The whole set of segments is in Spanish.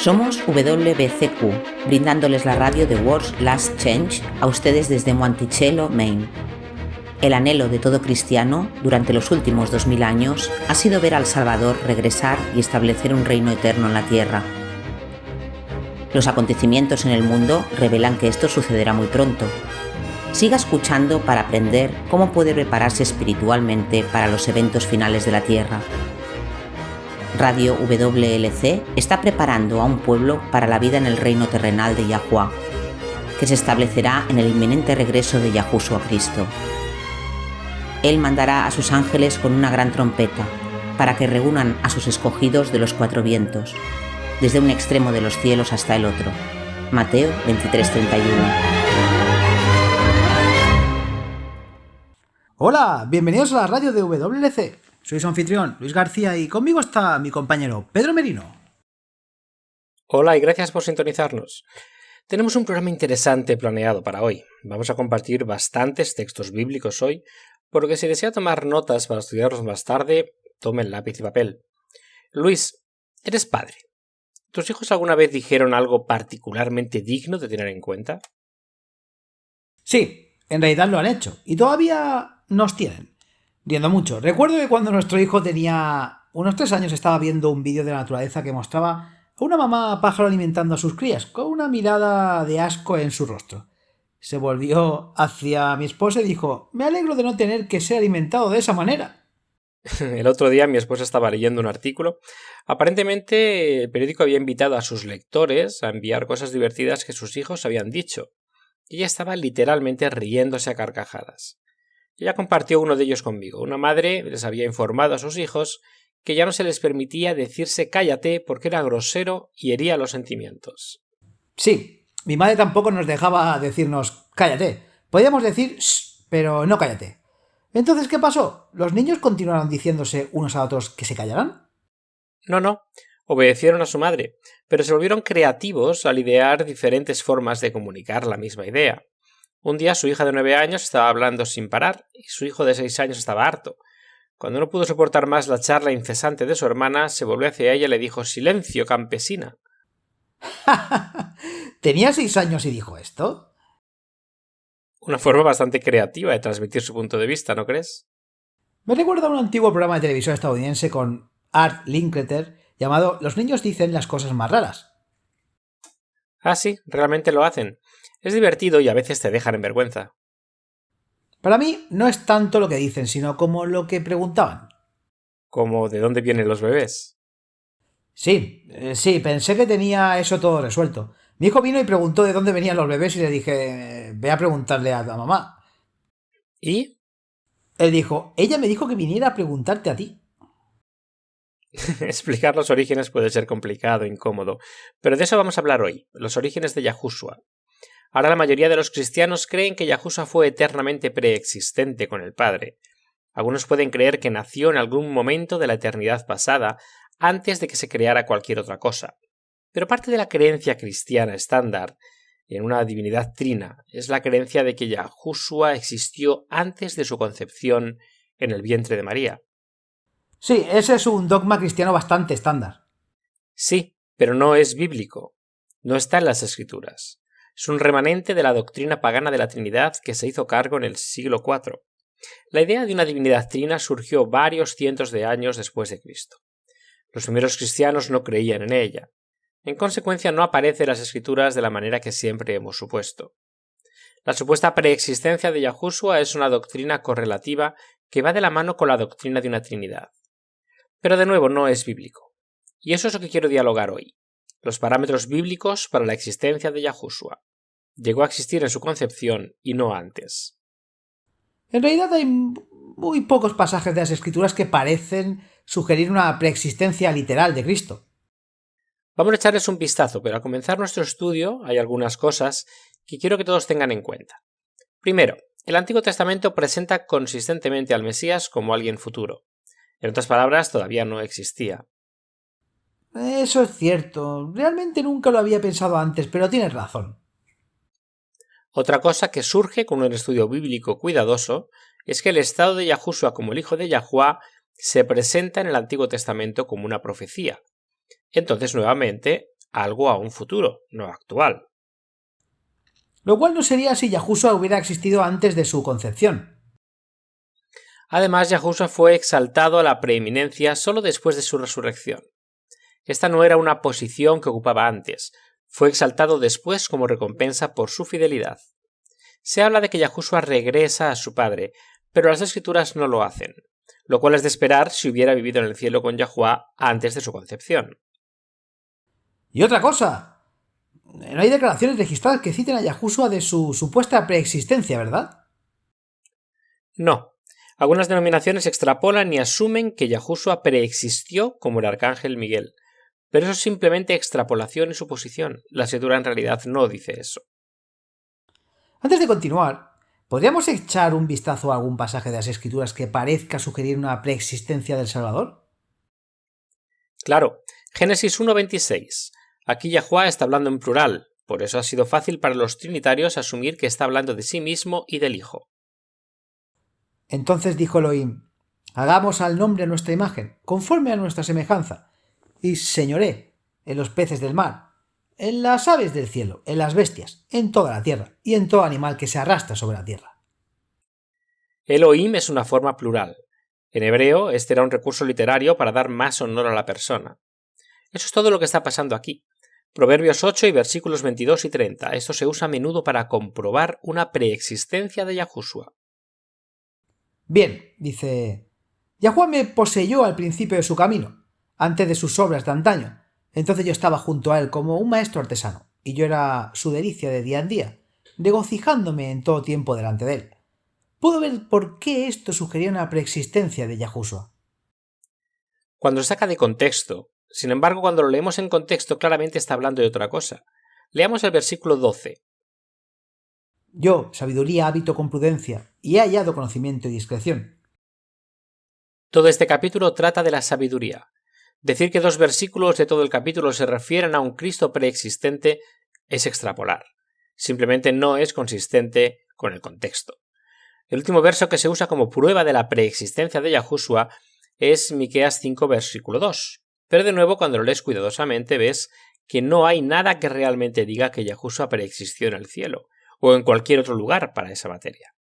Somos WBCQ, brindándoles la radio de World's Last Change a ustedes desde Monticello, Maine. El anhelo de todo cristiano durante los últimos 2000 años ha sido ver al Salvador regresar y establecer un reino eterno en la tierra. Los acontecimientos en el mundo revelan que esto sucederá muy pronto. Siga escuchando para aprender cómo puede prepararse espiritualmente para los eventos finales de la tierra. Radio WLC está preparando a un pueblo para la vida en el reino terrenal de Yahuwah, que se establecerá en el inminente regreso de Yahushua Cristo. Él mandará a sus ángeles con una gran trompeta, para que reúnan a sus escogidos de los cuatro vientos, desde un extremo de los cielos hasta el otro. Mateo 23:31. Hola, bienvenidos a la radio de WLC. Soy su anfitrión, Luis García, y conmigo está mi compañero, Pedro Merino. Hola y gracias por sintonizarnos. Tenemos un programa interesante planeado para hoy. Vamos a compartir bastantes textos bíblicos hoy, por lo que si desea tomar notas para estudiarlos más tarde, tomen lápiz y papel. Luis, eres padre. ¿Tus hijos alguna vez dijeron algo particularmente digno de tener en cuenta? Sí, en realidad lo han hecho, y todavía nos tienen. Riendo mucho. Recuerdo que cuando nuestro hijo tenía unos 3 años estaba viendo un vídeo de la naturaleza que mostraba a una mamá pájaro alimentando a sus crías, con una mirada de asco en su rostro. Se volvió hacia mi esposa y dijo: «Me alegro de no tener que ser alimentado de esa manera». El otro día mi esposa estaba leyendo un artículo. Aparentemente el periódico había invitado a sus lectores a enviar cosas divertidas que sus hijos habían dicho. Y ella estaba literalmente riéndose a carcajadas. Ella compartió uno de ellos conmigo. Una madre les había informado a sus hijos que ya no se les permitía decirse cállate porque era grosero y hería los sentimientos. Sí, mi madre tampoco nos dejaba decirnos cállate. Podíamos decir shh, pero no cállate. Entonces, ¿qué pasó? ¿Los niños continuaron diciéndose unos a otros que se callaran? No. Obedecieron a su madre, pero se volvieron creativos al idear diferentes formas de comunicar la misma idea. Un día su hija de 9 años estaba hablando sin parar y su hijo de 6 años estaba harto. Cuando no pudo soportar más la charla incesante de su hermana, se volvió hacia ella y le dijo: «¡Silencio, campesina!». ¿Tenía 6 años y dijo esto? Una forma bastante creativa de transmitir su punto de vista, ¿no crees? Me recuerda a un antiguo programa de televisión estadounidense con Art Linkletter llamado «Los niños dicen las cosas más raras». Ah, sí, realmente lo hacen. Es divertido y a veces te dejan en vergüenza. Para mí no es tanto lo que dicen, sino como lo que preguntaban. ¿Como de dónde vienen los bebés? Sí, pensé que tenía eso todo resuelto. Mi hijo vino y preguntó de dónde venían los bebés y le dije: «Ve a preguntarle a la mamá». ¿Y? Él dijo: «Ella me dijo que viniera a preguntarte a ti». Explicar los orígenes puede ser complicado e incómodo, pero de eso vamos a hablar hoy, los orígenes de Yahushua. Ahora la mayoría de los cristianos creen que Yahushua fue eternamente preexistente con el Padre. Algunos pueden creer que nació en algún momento de la eternidad pasada, antes de que se creara cualquier otra cosa. Pero parte de la creencia cristiana estándar en una divinidad trina es la creencia de que Yahushua existió antes de su concepción en el vientre de María. Sí, ese es un dogma cristiano bastante estándar. Sí, pero no es bíblico. No está en las Escrituras. Es un remanente de la doctrina pagana de la Trinidad que se hizo cargo en el siglo IV. La idea de una divinidad trina surgió varios cientos de años después de Cristo. Los primeros cristianos no creían en ella. En consecuencia, no aparece en las Escrituras de la manera que siempre hemos supuesto. La supuesta preexistencia de Yahushua es una doctrina correlativa que va de la mano con la doctrina de una Trinidad. Pero de nuevo no es bíblico. Y eso es lo que quiero dialogar hoy. Los parámetros bíblicos para la existencia de Yahushua. Llegó a existir en su concepción y no antes. En realidad hay muy pocos pasajes de las Escrituras que parecen sugerir una preexistencia literal de Cristo. Vamos a echarles un vistazo, pero al comenzar nuestro estudio hay algunas cosas que quiero que todos tengan en cuenta. Primero, el Antiguo Testamento presenta consistentemente al Mesías como alguien futuro. En otras palabras, todavía no existía. Eso es cierto. Realmente nunca lo había pensado antes, pero tienes razón. Otra cosa que surge con un estudio bíblico cuidadoso es que el estado de Yahushua como el hijo de Yahuwah se presenta en el Antiguo Testamento como una profecía. Entonces, nuevamente, algo aún futuro, no actual. Lo cual no sería si Yahushua hubiera existido antes de su concepción. Además, Yahushua fue exaltado a la preeminencia solo después de su resurrección. Esta no era una posición que ocupaba antes, fue exaltado después como recompensa por su fidelidad. Se habla de que Yahushua regresa a su Padre, pero las Escrituras no lo hacen, lo cual es de esperar si hubiera vivido en el cielo con Yahuwah antes de su concepción. Y otra cosa, no hay declaraciones registradas que citen a Yahushua de su supuesta preexistencia, ¿verdad? No. Algunas denominaciones extrapolan y asumen que Yahushua preexistió como el arcángel Miguel, pero eso es simplemente extrapolación y suposición. La Escritura en realidad no dice eso. Antes de continuar, ¿podríamos echar un vistazo a algún pasaje de las Escrituras que parezca sugerir una preexistencia del Salvador? Claro, Génesis 1:26. Aquí Yahuwah está hablando en plural, por eso ha sido fácil para los trinitarios asumir que está hablando de sí mismo y del Hijo. Entonces dijo Elohim: hagamos al hombre a nuestra imagen, conforme a nuestra semejanza, y señoré en los peces del mar, en las aves del cielo, en las bestias, en toda la tierra, y en todo animal que se arrastra sobre la tierra. Elohim es una forma plural. En hebreo, este era un recurso literario para dar más honor a la persona. Eso es todo lo que está pasando aquí. Proverbios 8 y versículos 22 y 30. Esto se usa a menudo para comprobar una preexistencia de Yahushua. Bien, dice, Yahuwah me poseyó al principio de su camino, antes de sus obras de antaño. Entonces yo estaba junto a él como un maestro artesano, y yo era su delicia de día en día, regocijándome en todo tiempo delante de él. Puedo ver por qué esto sugería una preexistencia de Yahushua. Cuando se saca de contexto, sin embargo, cuando lo leemos en contexto, claramente está hablando de otra cosa. Leamos el versículo 12. Yo, sabiduría, habito con prudencia, y he hallado conocimiento y discreción. Todo este capítulo trata de la sabiduría. Decir que 2 versículos de todo el capítulo se refieren a un Cristo preexistente es extrapolar. Simplemente no es consistente con el contexto. El último verso que se usa como prueba de la preexistencia de Yahushua es Miqueas 5, versículo 2. Pero de nuevo, cuando lo lees cuidadosamente, ves que no hay nada que realmente diga que Yahushua preexistió en el cielo, o en cualquier otro lugar para esa materia.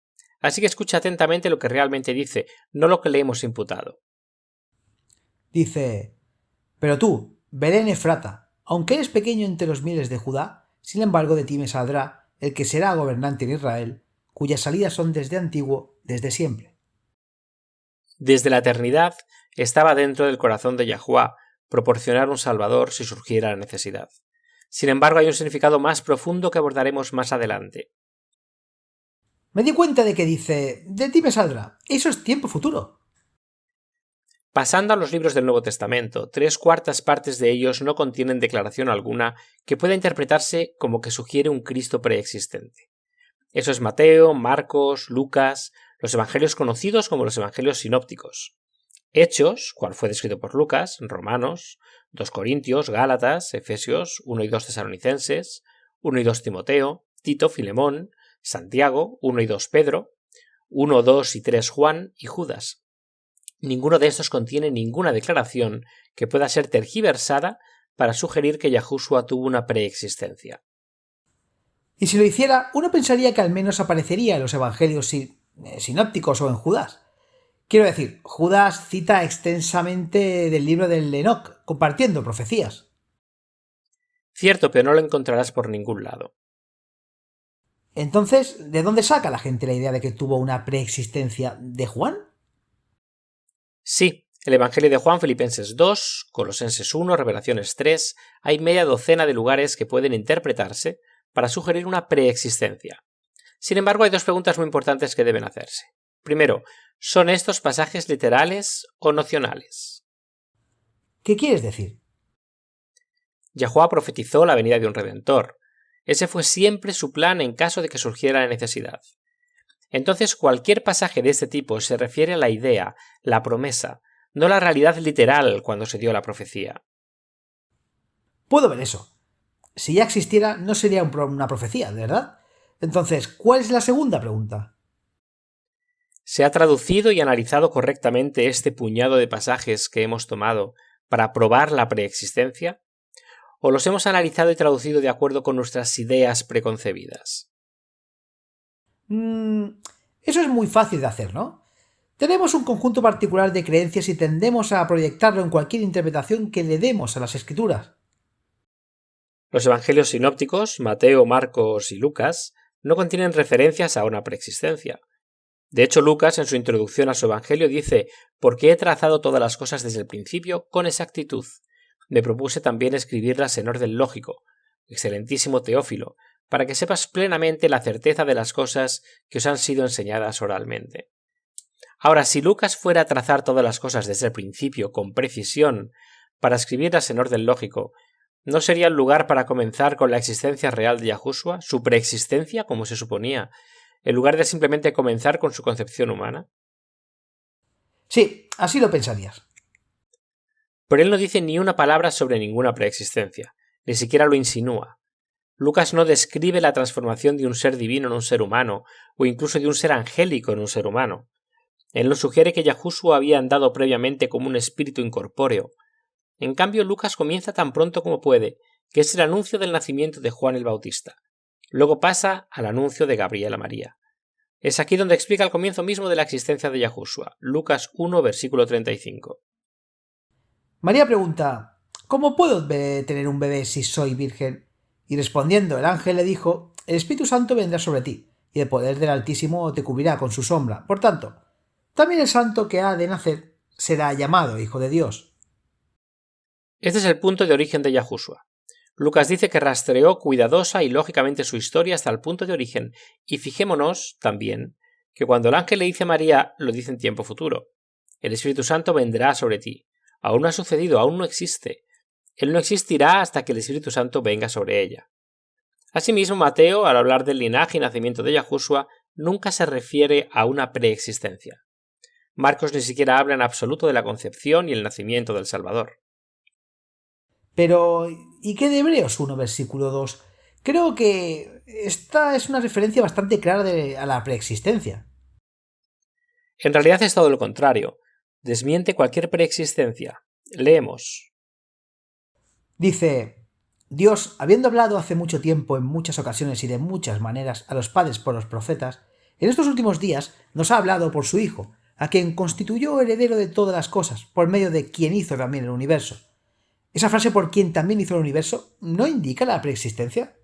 Así que escucha atentamente lo que realmente dice, no lo que le hemos imputado. Dice, pero tú, Belén Efrata, aunque eres pequeño entre los miles de Judá, sin embargo de ti me saldrá el que será gobernante en Israel, cuyas salidas son desde antiguo, desde siempre. Desde la eternidad estaba dentro del corazón de Yahuwah proporcionar un Salvador si surgiera la necesidad. Sin embargo, hay un significado más profundo que abordaremos más adelante. Me di cuenta de que dice, de ti me saldrá. Eso es tiempo futuro. Pasando a los libros del Nuevo Testamento, 3/4 partes de ellos no contienen declaración alguna que pueda interpretarse como que sugiere un Cristo preexistente. Eso es Mateo, Marcos, Lucas, los evangelios conocidos como los evangelios sinópticos. Hechos, cual fue descrito por Lucas, Romanos, 2 Corintios, Gálatas, Efesios, 1 y 2 Tesalonicenses, 1 y 2 Timoteo, Tito, Filemón, Santiago, 1 y 2 Pedro, 1, 2 y 3 Juan y Judas. Ninguno de estos contiene ninguna declaración que pueda ser tergiversada para sugerir que Yahushua tuvo una preexistencia. Y si lo hiciera, uno pensaría que al menos aparecería en los evangelios sinópticos o en Judas. Quiero decir, Judas cita extensamente del libro del Enoc, compartiendo profecías. Cierto, pero no lo encontrarás por ningún lado. Entonces, ¿de dónde saca la gente la idea de que tuvo una preexistencia de Juan? Sí, el Evangelio de Juan, Filipenses 2, Colosenses 1, Revelaciones 3, hay media docena de lugares que pueden interpretarse para sugerir una preexistencia. Sin embargo, hay dos preguntas muy importantes que deben hacerse. Primero, ¿son estos pasajes literales o nocionales? ¿Qué quieres decir? Yahuwah profetizó la venida de un Redentor. Ese fue siempre su plan en caso de que surgiera la necesidad. Entonces, cualquier pasaje de este tipo se refiere a la idea, la promesa, no la realidad literal cuando se dio la profecía. Puedo ver eso. Si ya existiera, no sería una profecía, ¿verdad? Entonces, ¿cuál es la segunda pregunta? ¿Se ha traducido y analizado correctamente este puñado de pasajes que hemos tomado para probar la preexistencia? o los hemos analizado y traducido de acuerdo con nuestras ideas preconcebidas? Eso es muy fácil de hacer, ¿no? Tenemos un conjunto particular de creencias y tendemos a proyectarlo en cualquier interpretación que le demos a las escrituras. Los evangelios sinópticos, Mateo, Marcos y Lucas, no contienen referencias a una preexistencia. De hecho, Lucas, en su introducción a su evangelio, dice: «Porque he trazado todas las cosas desde el principio con exactitud. Me propuse también escribirlas en orden lógico, excelentísimo Teófilo, para que sepas plenamente la certeza de las cosas que os han sido enseñadas oralmente». Ahora, si Lucas fuera a trazar todas las cosas desde el principio con precisión para escribirlas en orden lógico, ¿no sería el lugar para comenzar con la existencia real de Yahushua, su preexistencia, como se suponía, en lugar de simplemente comenzar con su concepción humana? Sí, así lo pensarías. Pero él no dice ni una palabra sobre ninguna preexistencia, ni siquiera lo insinúa. Lucas no describe la transformación de un ser divino en un ser humano, o incluso de un ser angélico en un ser humano. Él nos sugiere que Yahushua había andado previamente como un espíritu incorpóreo. En cambio, Lucas comienza tan pronto como puede, que es el anuncio del nacimiento de Juan el Bautista. Luego pasa al anuncio de Gabriel a María. Es aquí donde explica el comienzo mismo de la existencia de Yahushua, Lucas 1, versículo 35. María pregunta: ¿cómo puedo tener un bebé si soy virgen? Y respondiendo, el ángel le dijo: el Espíritu Santo vendrá sobre ti, y el poder del Altísimo te cubrirá con su sombra. Por tanto, también el santo que ha de nacer será llamado Hijo de Dios. Este es el punto de origen de Yahushua. Lucas dice que rastreó cuidadosa y lógicamente su historia hasta el punto de origen, y fijémonos también que cuando el ángel le dice a María, lo dice en tiempo futuro. El Espíritu Santo vendrá sobre ti. Aún no ha sucedido, aún no existe. Él no existirá hasta que el Espíritu Santo venga sobre ella. Asimismo, Mateo, al hablar del linaje y nacimiento de Yahushua, nunca se refiere a una preexistencia. Marcos ni siquiera habla en absoluto de la concepción y el nacimiento del Salvador. Pero, ¿y qué de Hebreos 1, versículo 2? Creo que esta es una referencia bastante clara a la preexistencia. En realidad es todo lo contrario. Desmiente cualquier preexistencia. Leemos. Dice: Dios, habiendo hablado hace mucho tiempo, en muchas ocasiones y de muchas maneras, a los padres por los profetas, en estos últimos días nos ha hablado por su Hijo, a quien constituyó heredero de todas las cosas, por medio de quien hizo también el universo. ¿Esa frase por quien también hizo el universo no indica la preexistencia?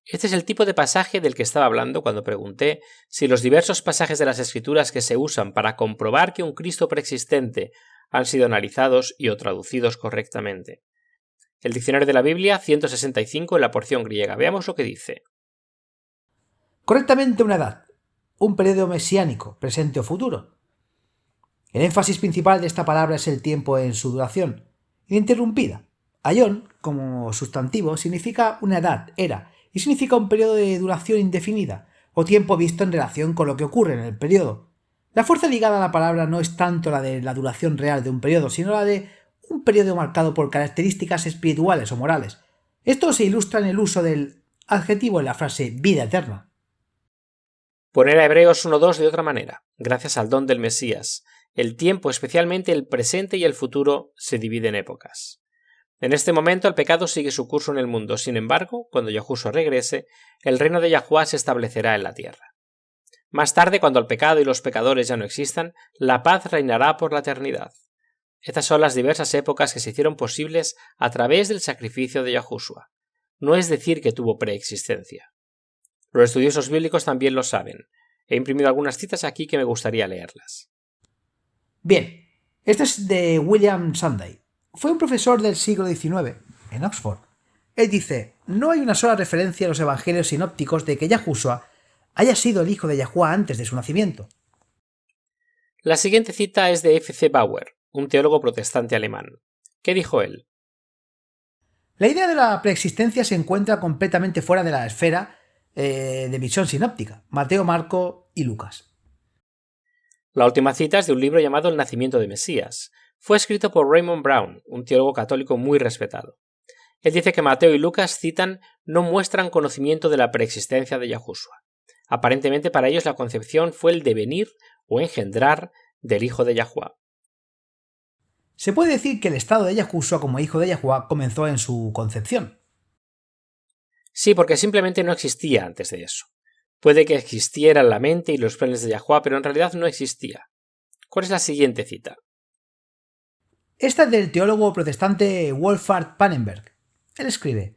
Este es el tipo de pasaje del que estaba hablando cuando pregunté si los diversos pasajes de las Escrituras que se usan para comprobar que un Cristo preexistente han sido analizados y o traducidos correctamente. El diccionario de la Biblia, 165, en la porción griega. Veamos lo que dice. Correctamente una edad, un periodo mesiánico, presente o futuro. El énfasis principal de esta palabra es el tiempo en su duración, ininterrumpida. Aion, como sustantivo, significa una edad, era, y significa un periodo de duración indefinida, o tiempo visto en relación con lo que ocurre en el periodo. La fuerza ligada a la palabra no es tanto la de la duración real de un periodo, sino la de un periodo marcado por características espirituales o morales. Esto se ilustra en el uso del adjetivo en la frase vida eterna. Poner a Hebreos 1.2 de otra manera. Gracias al don del Mesías, el tiempo, especialmente el presente y el futuro, se divide en épocas. En este momento el pecado sigue su curso en el mundo. Sin embargo, cuando Yahushua regrese, el reino de Yahuwah se establecerá en la tierra. Más tarde, cuando el pecado y los pecadores ya no existan, la paz reinará por la eternidad. Estas son las diversas épocas que se hicieron posibles a través del sacrificio de Yahushua. No es decir que tuvo preexistencia. Los estudiosos bíblicos también lo saben. He imprimido algunas citas aquí que me gustaría leerlas. Bien, este es de William Sunday. Fue un profesor del siglo XIX, en Oxford. Él dice: no hay una sola referencia a los evangelios sinópticos de que Yahushua haya sido el hijo de Yahuwah antes de su nacimiento. La siguiente cita es de F. C. Bauer, un teólogo protestante alemán. ¿Qué dijo él? La idea de la preexistencia se encuentra completamente fuera de la esfera de visión sinóptica, Mateo, Marco y Lucas. La última cita es de un libro llamado El nacimiento de Mesías. Fue escrito por Raymond Brown, un teólogo católico muy respetado. Él dice que Mateo y Lucas no muestran conocimiento de la preexistencia de Yahushua. Aparentemente para ellos la concepción fue el devenir o engendrar del hijo de Yahuwah. Se puede decir que el estado de Yahushua como hijo de Yahuwah comenzó en su concepción. Sí, porque simplemente no existía antes de eso. Puede que existieran la mente y los planes de Yahuwah, pero en realidad no existía. ¿Cuál es la siguiente cita? Esta es del teólogo protestante Wolfhard Pannenberg. Él escribe: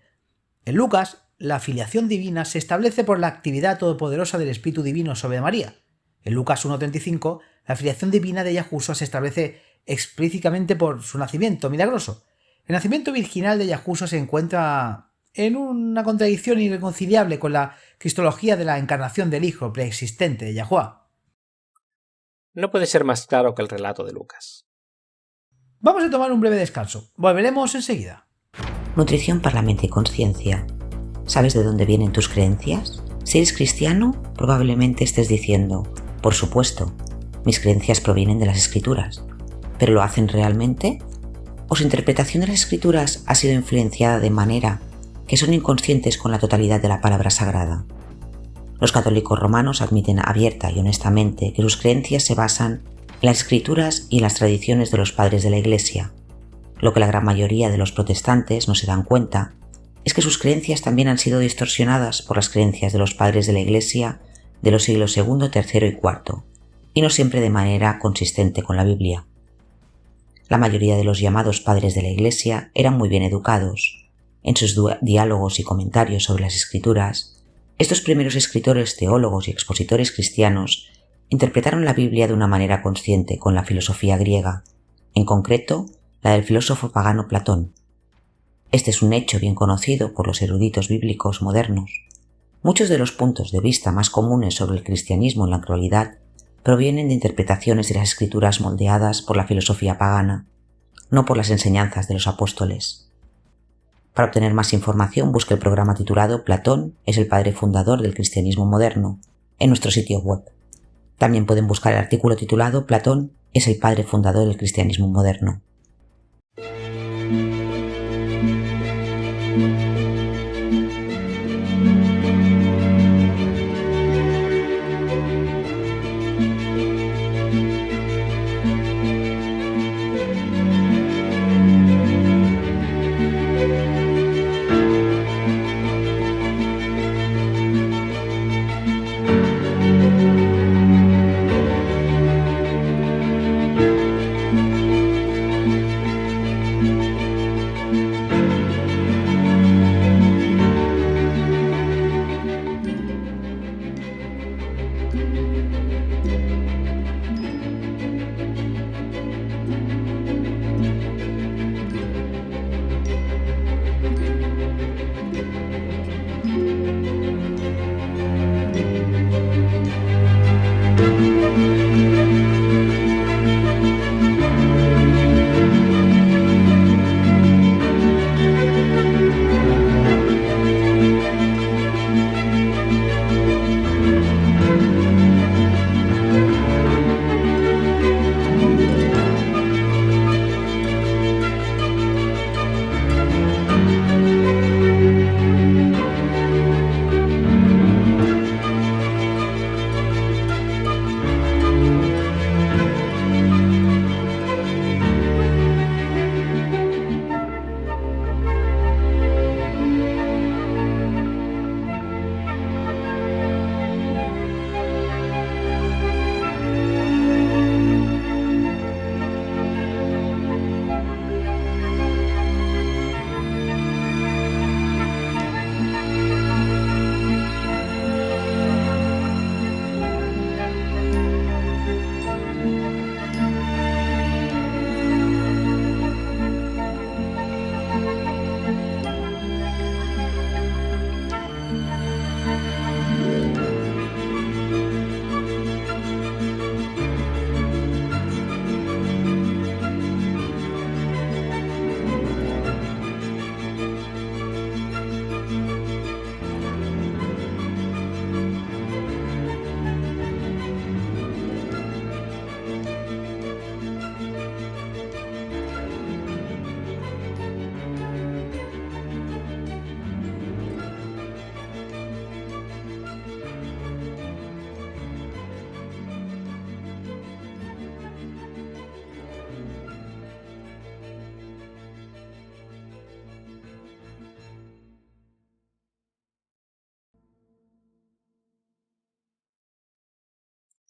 en Lucas, la filiación divina se establece por la actividad todopoderosa del Espíritu Divino sobre María. En Lucas 1.35, la filiación divina de Yahushua se establece explícitamente por su nacimiento milagroso. El nacimiento virginal de Yahushua se encuentra en una contradicción irreconciliable con la cristología de la encarnación del Hijo preexistente de Yahuwah. No puede ser más claro que el relato de Lucas. Vamos a tomar un breve descanso. Volveremos enseguida. Nutrición para la mente y conciencia. ¿Sabes de dónde vienen tus creencias? Si eres cristiano, probablemente estés diciendo: por supuesto, mis creencias provienen de las Escrituras. ¿Pero lo hacen realmente? ¿O su interpretación de las Escrituras ha sido influenciada de manera que son inconscientes con la totalidad de la palabra sagrada? Los católicos romanos admiten abierta y honestamente que sus creencias se basan en las Escrituras y en las tradiciones de los padres de la Iglesia. Lo que la gran mayoría de los protestantes no se dan cuenta es que sus creencias también han sido distorsionadas por las creencias de los padres de la Iglesia de los siglos II, III y IV, y no siempre de manera consistente con la Biblia. La mayoría de los llamados padres de la Iglesia eran muy bien educados. En sus diálogos y comentarios sobre las Escrituras, estos primeros escritores, teólogos y expositores cristianos interpretaron la Biblia de una manera consciente con la filosofía griega, en concreto la del filósofo pagano Platón. Este es un hecho bien conocido por los eruditos bíblicos modernos. Muchos de los puntos de vista más comunes sobre el cristianismo en la actualidad provienen de interpretaciones de las Escrituras moldeadas por la filosofía pagana, no por las enseñanzas de los apóstoles. Para obtener más información, busque el programa titulado Platón es el padre fundador del cristianismo moderno en nuestro sitio web. También pueden buscar el artículo titulado Platón es el padre fundador del cristianismo moderno.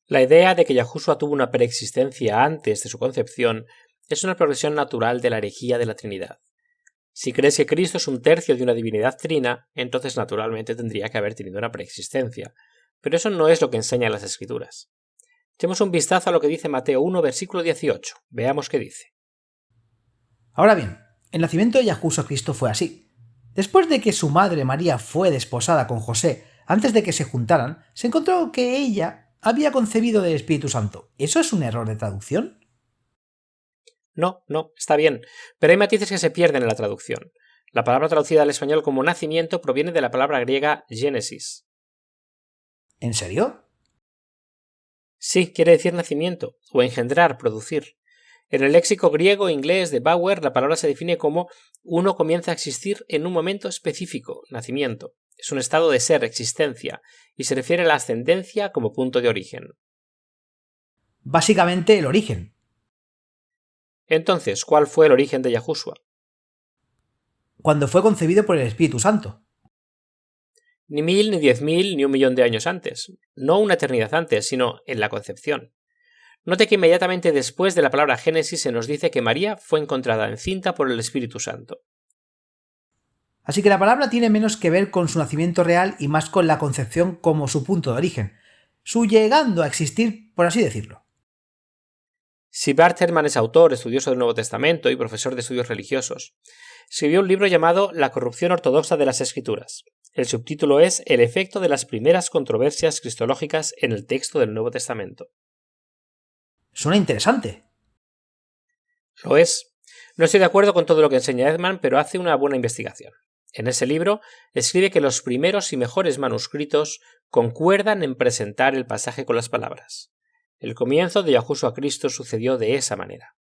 La idea de que Yahushua tuvo una preexistencia antes de su concepción es una progresión natural de la herejía de la Trinidad. Si crees que Cristo es un tercio de una divinidad trina, entonces naturalmente tendría que haber tenido una preexistencia, pero eso no es lo que enseñan las Escrituras. Echemos un vistazo a lo que dice Mateo 1, versículo 18. Veamos qué dice. Ahora bien, el nacimiento de Yahushua Cristo fue así. Después de que su madre María fue desposada con José, antes de que se juntaran, se encontró que ella había concebido del Espíritu Santo. ¿Eso es un error de traducción? No, está bien, pero hay matices que se pierden en la traducción. La palabra traducida al español como nacimiento proviene de la palabra griega génesis. ¿En serio? Sí, quiere decir nacimiento, o engendrar, producir. En el léxico griego e inglés de Bauer, la palabra se define como uno comienza a existir en un momento específico, nacimiento. Es un estado de ser, existencia, y se refiere a la ascendencia como punto de origen. Básicamente el origen. Entonces, ¿cuál fue el origen de Yahushua? Cuando fue concebido por el Espíritu Santo. Ni 1000, ni 10.000, ni 1.000.000 de años antes. No una eternidad antes, sino en la concepción. Note que inmediatamente después de la palabra Génesis se nos dice que María fue encontrada encinta por el Espíritu Santo. Así que la palabra tiene menos que ver con su nacimiento real y más con la concepción como su punto de origen, su llegando a existir, por así decirlo. Si Bart Ehrman es autor, estudioso del Nuevo Testamento y profesor de estudios religiosos, escribió un libro llamado La corrupción ortodoxa de las Escrituras. El subtítulo es El efecto de las primeras controversias cristológicas en el texto del Nuevo Testamento. Suena interesante. Lo es. No estoy de acuerdo con todo lo que enseña Ehrman, pero hace una buena investigación. En ese libro escribe que los primeros y mejores manuscritos concuerdan en presentar el pasaje con las palabras. El comienzo de Yahushua Cristo sucedió de esa manera.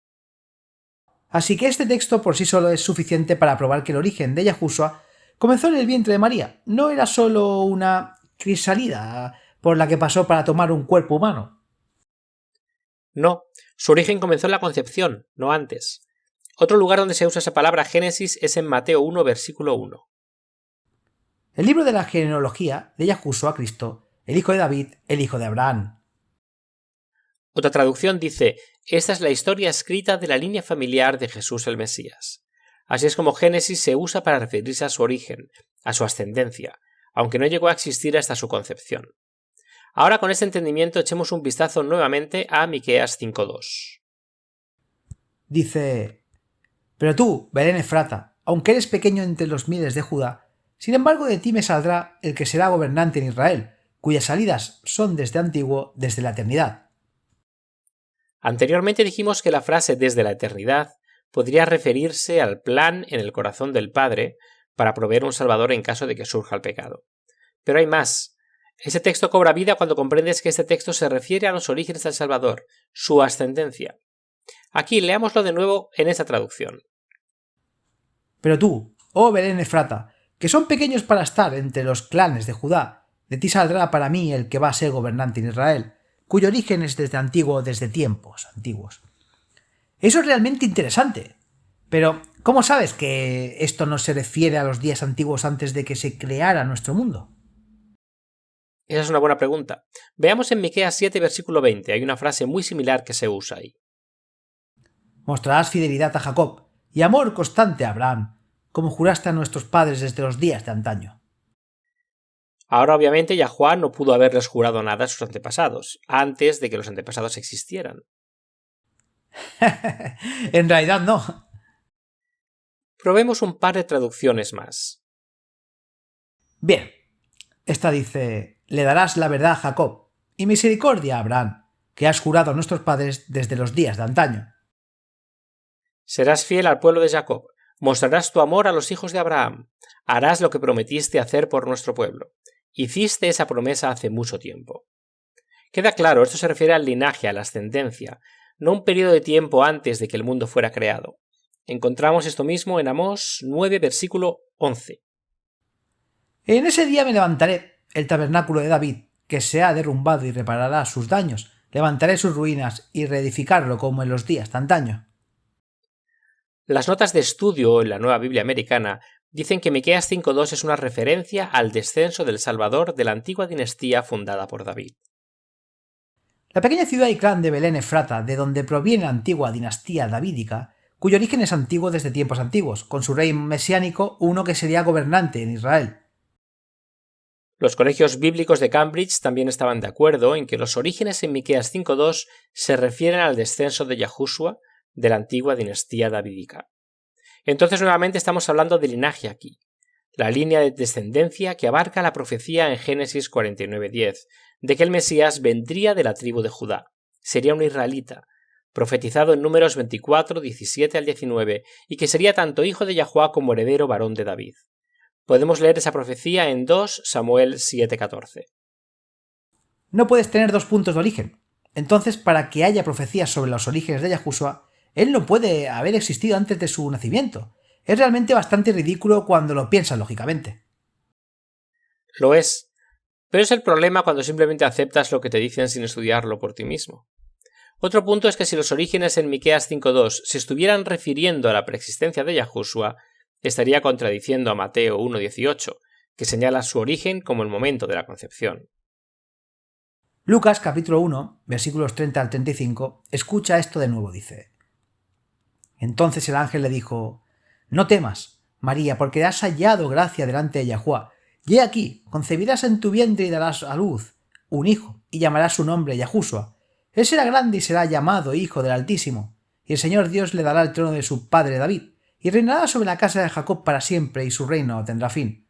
Así que este texto por sí solo es suficiente para probar que el origen de Yahushua comenzó en el vientre de María. No era solo una crisálida por la que pasó para tomar un cuerpo humano. No, su origen comenzó en la concepción, no antes. Otro lugar donde se usa esa palabra Génesis es en Mateo 1, versículo 1. El libro de la genealogía de Yahushua Cristo, el hijo de David, el hijo de Abraham. Otra traducción dice, esta es la historia escrita de la línea familiar de Jesús el Mesías. Así es como Génesis se usa para referirse a su origen, a su ascendencia, aunque no llegó a existir hasta su concepción. Ahora con este entendimiento echemos un vistazo nuevamente a Miqueas 5.2. Dice: Pero tú, Belén Efrata, aunque eres pequeño entre los miles de Judá, sin embargo de ti me saldrá el que será gobernante en Israel, cuyas salidas son desde antiguo, desde la eternidad. Anteriormente dijimos que la frase desde la eternidad podría referirse al plan en el corazón del Padre para proveer un Salvador en caso de que surja el pecado. Pero hay más. Ese texto cobra vida cuando comprendes que este texto se refiere a los orígenes del Salvador, su ascendencia. Aquí leámoslo de nuevo en esta traducción. Pero tú, oh Belén Efrata, que son pequeños para estar entre los clanes de Judá, de ti saldrá para mí el que va a ser gobernante en Israel, cuyo origen es desde antiguo, desde tiempos antiguos. Eso es realmente interesante. Pero, ¿cómo sabes que esto no se refiere a los días antiguos antes de que se creara nuestro mundo? Esa es una buena pregunta. Veamos en Miqueas 7, versículo 20. Hay una frase muy similar que se usa ahí. Mostrarás fidelidad a Jacob y amor constante a Abraham, como juraste a nuestros padres desde los días de antaño. Ahora obviamente Yahuwá no pudo haberles jurado nada a sus antepasados, antes de que los antepasados existieran. En realidad no. Probemos un par de traducciones más. Bien, esta dice: le darás la verdad a Jacob y misericordia a Abraham, que has jurado a nuestros padres desde los días de antaño. Serás fiel al pueblo de Jacob, mostrarás tu amor a los hijos de Abraham, harás lo que prometiste hacer por nuestro pueblo. Hiciste esa promesa hace mucho tiempo. Queda claro, esto se refiere al linaje, a la ascendencia, no un periodo de tiempo antes de que el mundo fuera creado. Encontramos esto mismo en Amós 9, versículo 11. En ese día me levantaré, el tabernáculo de David, que se ha derrumbado y reparará sus daños, levantaré sus ruinas y reedificarlo como en los días de antaño. Las notas de estudio en la Nueva Biblia Americana dicen que Miqueas 5.2 es una referencia al descenso del Salvador de la antigua dinastía fundada por David. La pequeña ciudad y clan de Belén Efrata, de donde proviene la antigua dinastía davídica, cuyo origen es antiguo desde tiempos antiguos, con su rey mesiánico, uno que sería gobernante en Israel. Los colegios bíblicos de Cambridge también estaban de acuerdo en que los orígenes en Miqueas 5.2 se refieren al descenso de Yahushua de la antigua dinastía davídica. Entonces nuevamente estamos hablando de linaje aquí, la línea de descendencia que abarca la profecía en Génesis 49.10, de que el Mesías vendría de la tribu de Judá, sería un israelita, profetizado en Números 24, 17 al 19, y que sería tanto hijo de Yahuá como heredero varón de David. Podemos leer esa profecía en 2 Samuel 7:14. No puedes tener dos puntos de origen. Entonces, para que haya profecías sobre los orígenes de Yahushua, él no puede haber existido antes de su nacimiento. Es realmente bastante ridículo cuando lo piensas lógicamente. Lo es, pero es el problema cuando simplemente aceptas lo que te dicen sin estudiarlo por ti mismo. Otro punto es que si los orígenes en Miqueas 5.2 se estuvieran refiriendo a la preexistencia de Yahushua, estaría contradiciendo a Mateo 1.18, que señala su origen como el momento de la concepción. Lucas capítulo 1, versículos 30 al 35, escucha esto de nuevo, dice: Entonces el ángel le dijo: No temas, María, porque has hallado gracia delante de Yahuá, y he aquí, concebirás en tu vientre y darás a luz un hijo, y llamarás su nombre Yahushua. Él será grande y será llamado Hijo del Altísimo, y el Señor Dios le dará el trono de su padre David, y reinará sobre la casa de Jacob para siempre, y su reino no tendrá fin.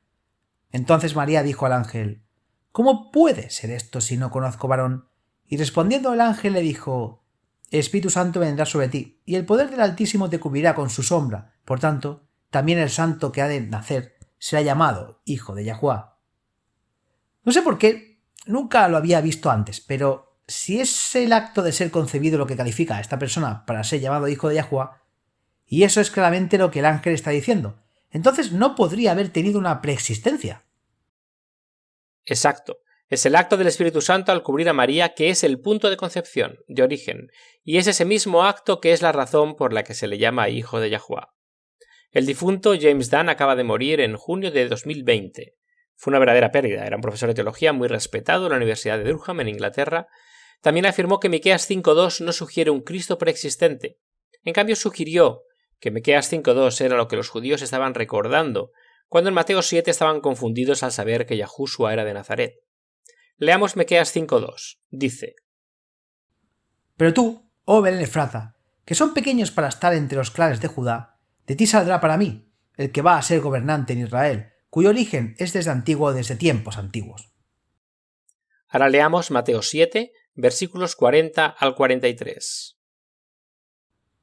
Entonces María dijo al ángel: ¿Cómo puede ser esto si no conozco varón? Y respondiendo el ángel le dijo: El Espíritu Santo vendrá sobre ti, y el poder del Altísimo te cubrirá con su sombra. Por tanto, también el santo que ha de nacer será llamado Hijo de Yahuá. No sé por qué, nunca lo había visto antes, pero si es el acto de ser concebido lo que califica a esta persona para ser llamado Hijo de Yahuá, y eso es claramente lo que el ángel está diciendo, entonces no podría haber tenido una preexistencia. Exacto. Es el acto del Espíritu Santo al cubrir a María que es el punto de concepción, de origen, y es ese mismo acto que es la razón por la que se le llama Hijo de Yahuá. El difunto James Dunn acaba de morir en junio de 2020. Fue una verdadera pérdida, era un profesor de teología muy respetado en la Universidad de Durham, en Inglaterra. También afirmó que Miqueas 5.2 no sugiere un Cristo preexistente. En cambio sugirió que Miqueas 5.2 era lo que los judíos estaban recordando, cuando en Mateo 7 estaban confundidos al saber que Yahushua era de Nazaret. Leamos Miqueas 5.2. Dice: Pero tú, oh Belén Efrata, que son pequeños para estar entre los clanes de Judá, de ti saldrá para mí el que va a ser gobernante en Israel, cuyo origen es desde antiguo, desde tiempos antiguos. Ahora leamos Mateo 7, versículos 40 al 43.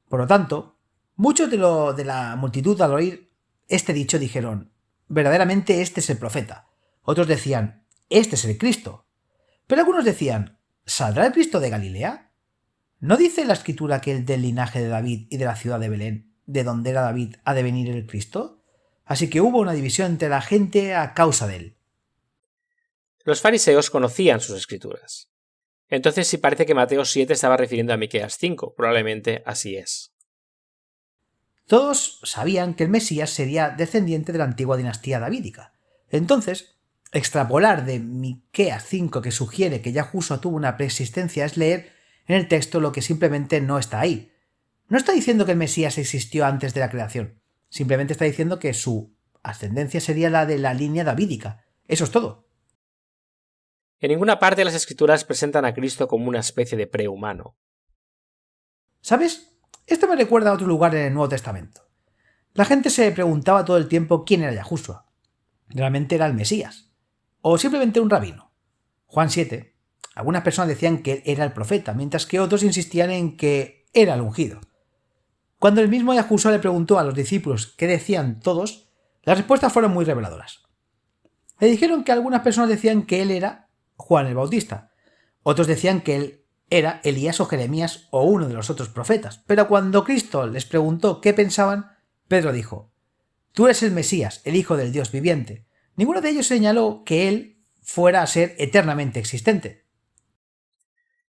Por lo tanto, muchos de la multitud al oír este dicho dijeron: verdaderamente este es el profeta. Otros decían: este es el Cristo. Pero algunos decían: ¿saldrá el Cristo de Galilea? ¿No dice la Escritura que el del linaje de David y de la ciudad de Belén, de donde era David, ha de venir el Cristo? Así que hubo una división entre la gente a causa de él. Los fariseos conocían sus escrituras. Entonces sí parece que Mateo 7 estaba refiriendo a Miqueas 5, probablemente así es. Todos sabían que el Mesías sería descendiente de la antigua dinastía davídica. Entonces, extrapolar de Miqueas 5 que sugiere que Yahushua tuvo una preexistencia es leer en el texto lo que simplemente no está ahí. No está diciendo que el Mesías existió antes de la creación, simplemente está diciendo que su ascendencia sería la de la línea davídica. Eso es todo. En ninguna parte de las escrituras presentan a Cristo como una especie de prehumano. ¿Sabes? Esto me recuerda a otro lugar en el Nuevo Testamento. La gente se preguntaba todo el tiempo quién era Yahushua. ¿Realmente era el Mesías? ¿O simplemente un rabino? Juan 7. Algunas personas decían que él era el profeta, mientras que otros insistían en que era el ungido. Cuando el mismo Yahushua le preguntó a los discípulos qué decían todos, las respuestas fueron muy reveladoras. Le dijeron que algunas personas decían que él era Juan el Bautista, otros decían que él era Elías o Jeremías o uno de los otros profetas, pero cuando Cristo les preguntó qué pensaban, Pedro dijo: Tú eres el Mesías, el Hijo del Dios viviente. Ninguno de ellos señaló que él fuera a ser eternamente existente.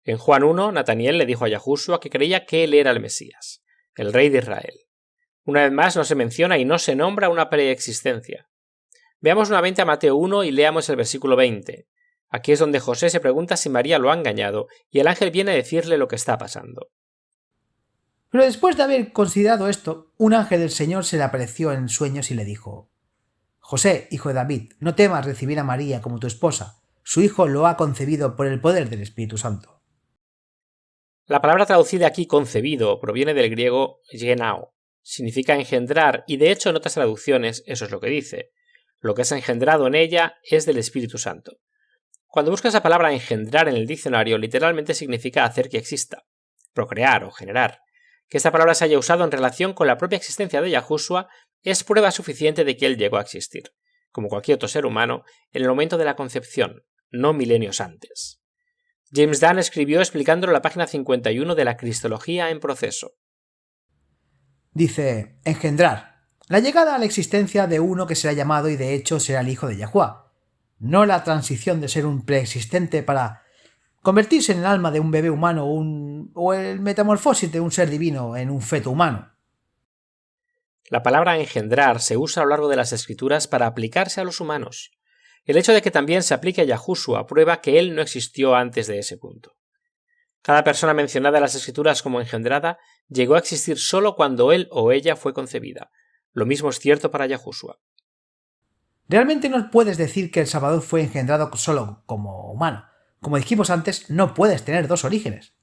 En Juan 1, Nataniel le dijo a Yahushua que creía que él era el Mesías, el rey de Israel. Una vez más no se menciona y no se nombra una preexistencia. Veamos nuevamente a Mateo 1 y leamos el versículo 20. Aquí es donde José se pregunta si María lo ha engañado y el ángel viene a decirle lo que está pasando. Pero después de haber considerado esto, un ángel del Señor se le apareció en sueños y le dijo: José, hijo de David, no temas recibir a María como tu esposa. Su hijo lo ha concebido por el poder del Espíritu Santo. La palabra traducida aquí concebido proviene del griego genao. Significa engendrar y de hecho en otras traducciones eso es lo que dice. Lo que es engendrado en ella es del Espíritu Santo. Cuando buscas la palabra engendrar en el diccionario, literalmente significa hacer que exista, procrear o generar. Que esta palabra se haya usado en relación con la propia existencia de Yahushua es prueba suficiente de que él llegó a existir, como cualquier otro ser humano, en el momento de la concepción, no milenios antes. James Dunn escribió explicándolo en la página 51 de la Cristología en proceso. Dice: engendrar. La llegada a la existencia de uno que será llamado y de hecho será el hijo de Yahuwah. No la transición de ser un preexistente para convertirse en el alma de un bebé humano o el metamorfosis de un ser divino en un feto humano. La palabra engendrar se usa a lo largo de las escrituras para aplicarse a los humanos. El hecho de que también se aplique a Yahushua prueba que él no existió antes de ese punto. Cada persona mencionada en las escrituras como engendrada llegó a existir solo cuando él o ella fue concebida. Lo mismo es cierto para Yahushua. Realmente no puedes decir que el Salvador fue engendrado solo como humano. Como dijimos antes, no puedes tener dos orígenes.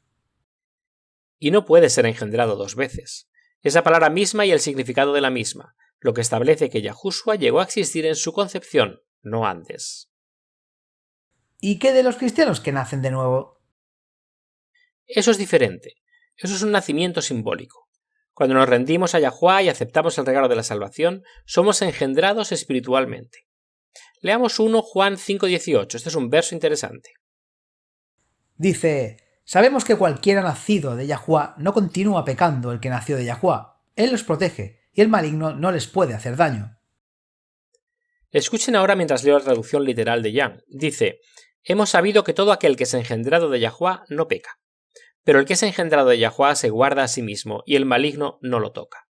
Y no puede ser engendrado dos veces. Es la palabra misma y el significado de la misma, lo que establece que Yahushua llegó a existir en su concepción, no antes. ¿Y qué de los cristianos que nacen de nuevo? Eso es diferente. Eso es un nacimiento simbólico. Cuando nos rendimos a Yahuwah y aceptamos el regalo de la salvación, somos engendrados espiritualmente. Leamos 1 Juan 5:18. Este es un verso interesante. Dice: sabemos que cualquiera nacido de Yahuwah no continúa pecando el que nació de Yahuwah. Él los protege y el maligno no les puede hacer daño. Escuchen ahora mientras leo la traducción literal de Young. Dice: hemos sabido que todo aquel que es engendrado de Yahuwah no peca. Pero el que es engendrado de Yahuwah se guarda a sí mismo y el maligno no lo toca.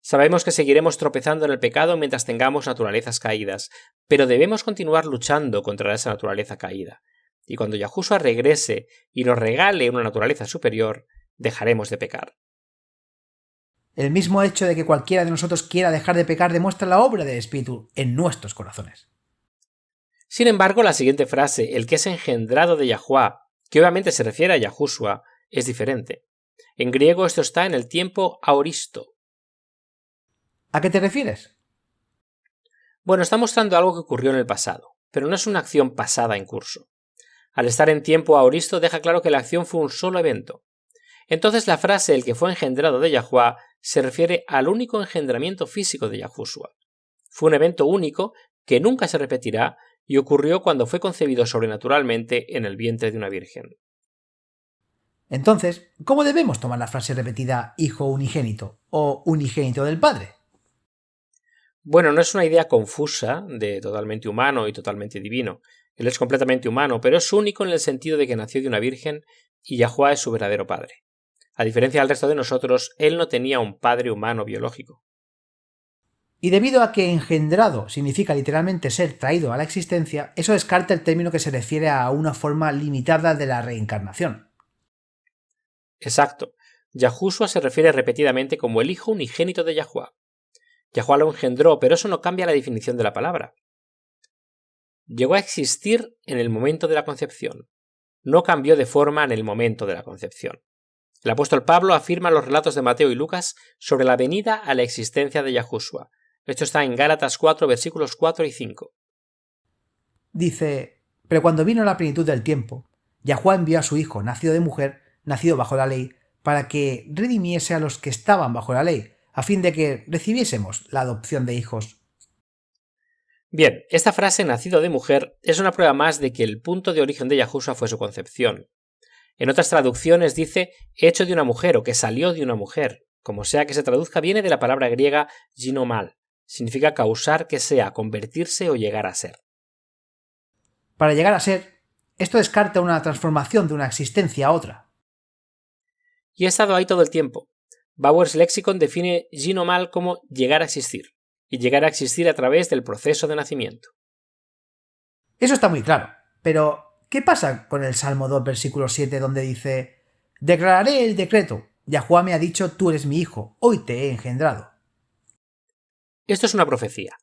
Sabemos que seguiremos tropezando en el pecado mientras tengamos naturalezas caídas, pero debemos continuar luchando contra esa naturaleza caída. Y cuando Yahushua regrese y nos regale una naturaleza superior, dejaremos de pecar. El mismo hecho de que cualquiera de nosotros quiera dejar de pecar demuestra la obra del Espíritu en nuestros corazones. Sin embargo, la siguiente frase, el que es engendrado de Yahuwah, que obviamente se refiere a Yahushua, es diferente. En griego esto está en el tiempo aoristo. ¿A qué te refieres? Bueno, está mostrando algo que ocurrió en el pasado, pero no es una acción pasada en curso. Al estar en tiempo aoristo deja claro que la acción fue un solo evento. Entonces la frase el que fue engendrado de Yahuwah se refiere al único engendramiento físico de Yahushua. Fue un evento único que nunca se repetirá y ocurrió cuando fue concebido sobrenaturalmente en el vientre de una virgen. Entonces, ¿cómo debemos tomar la frase repetida hijo unigénito o unigénito del Padre? Bueno, no es una idea confusa de totalmente humano y totalmente divino. Él es completamente humano, pero es único en el sentido de que nació de una virgen y Yahuwah es su verdadero padre. A diferencia del resto de nosotros, él no tenía un padre humano biológico. Y debido a que engendrado significa literalmente ser traído a la existencia, eso descarta el término que se refiere a una forma limitada de la reencarnación. Exacto. Yahushua se refiere repetidamente como el hijo unigénito de Yahuwah. Yahuwah lo engendró, pero eso no cambia la definición de la palabra. Llegó a existir en el momento de la concepción. No cambió de forma en el momento de la concepción. El apóstol Pablo afirma en los relatos de Mateo y Lucas sobre la venida a la existencia de Yahushua. Esto está en Gálatas 4, versículos 4 y 5. Dice: pero cuando vino la plenitud del tiempo, Yahuwah envió a su hijo, nacido de mujer, nacido bajo la ley, para que redimiese a los que estaban bajo la ley, a fin de que recibiésemos la adopción de hijos. Bien, esta frase nacido de mujer es una prueba más de que el punto de origen de Yahushua fue su concepción. En otras traducciones dice hecho de una mujer o que salió de una mujer. Como sea que se traduzca, viene de la palabra griega ginomai. Significa causar que sea, convertirse o llegar a ser. Para llegar a ser, esto descarta una transformación de una existencia a otra. Y ha estado ahí todo el tiempo. Bauer's Lexicon define ginomai como llegar a existir, y llegar a existir a través del proceso de nacimiento. Eso está muy claro. Pero, ¿qué pasa con el Salmo 2, versículo 7, donde dice: declararé el decreto, Yahuwá me ha dicho, tú eres mi hijo, hoy te he engendrado? Esto es una profecía.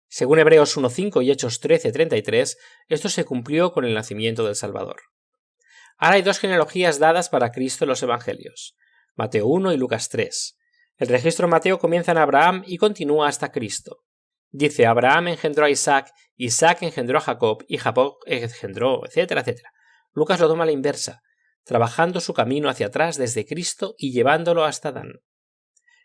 Según Hebreos 1.5 y Hechos 13.33, esto se cumplió con el nacimiento del Salvador. Ahora hay dos genealogías dadas para Cristo en los Evangelios, Mateo 1 y Lucas 3. El registro de Mateo comienza en Abraham y continúa hasta Cristo. Dice: Abraham engendró a Isaac, Isaac engendró a Jacob y Jacob engendró, etcétera, etcétera. Lucas lo toma a la inversa, trabajando su camino hacia atrás desde Cristo y llevándolo hasta Adán.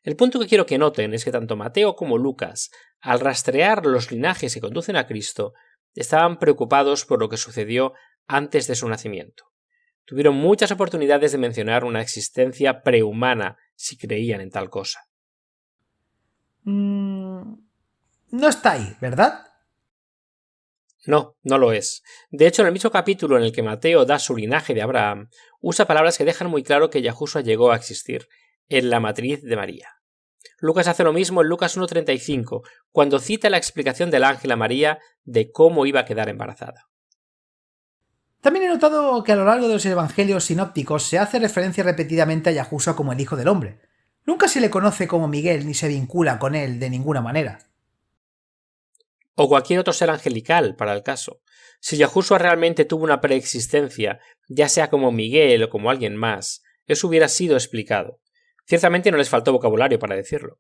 El punto que quiero que noten es que tanto Mateo como Lucas, al rastrear los linajes que conducen a Cristo, estaban preocupados por lo que sucedió antes de su nacimiento. Tuvieron muchas oportunidades de mencionar una existencia prehumana si creían en tal cosa. No está ahí, ¿verdad? No, no lo es. De hecho, en el mismo capítulo en el que Mateo da su linaje de Abraham, usa palabras que dejan muy claro que Yahushua llegó a existir, en la matriz de María. Lucas hace lo mismo en Lucas 1.35, cuando cita la explicación del ángel a María de cómo iba a quedar embarazada. También he notado que a lo largo de los evangelios sinópticos se hace referencia repetidamente a Yahushua como el Hijo del Hombre. Nunca se le conoce como Miguel ni se vincula con él de ninguna manera. O cualquier otro ser angelical, para el caso. Si Yahushua realmente tuvo una preexistencia, ya sea como Miguel o como alguien más, eso hubiera sido explicado. Ciertamente no les faltó vocabulario para decirlo.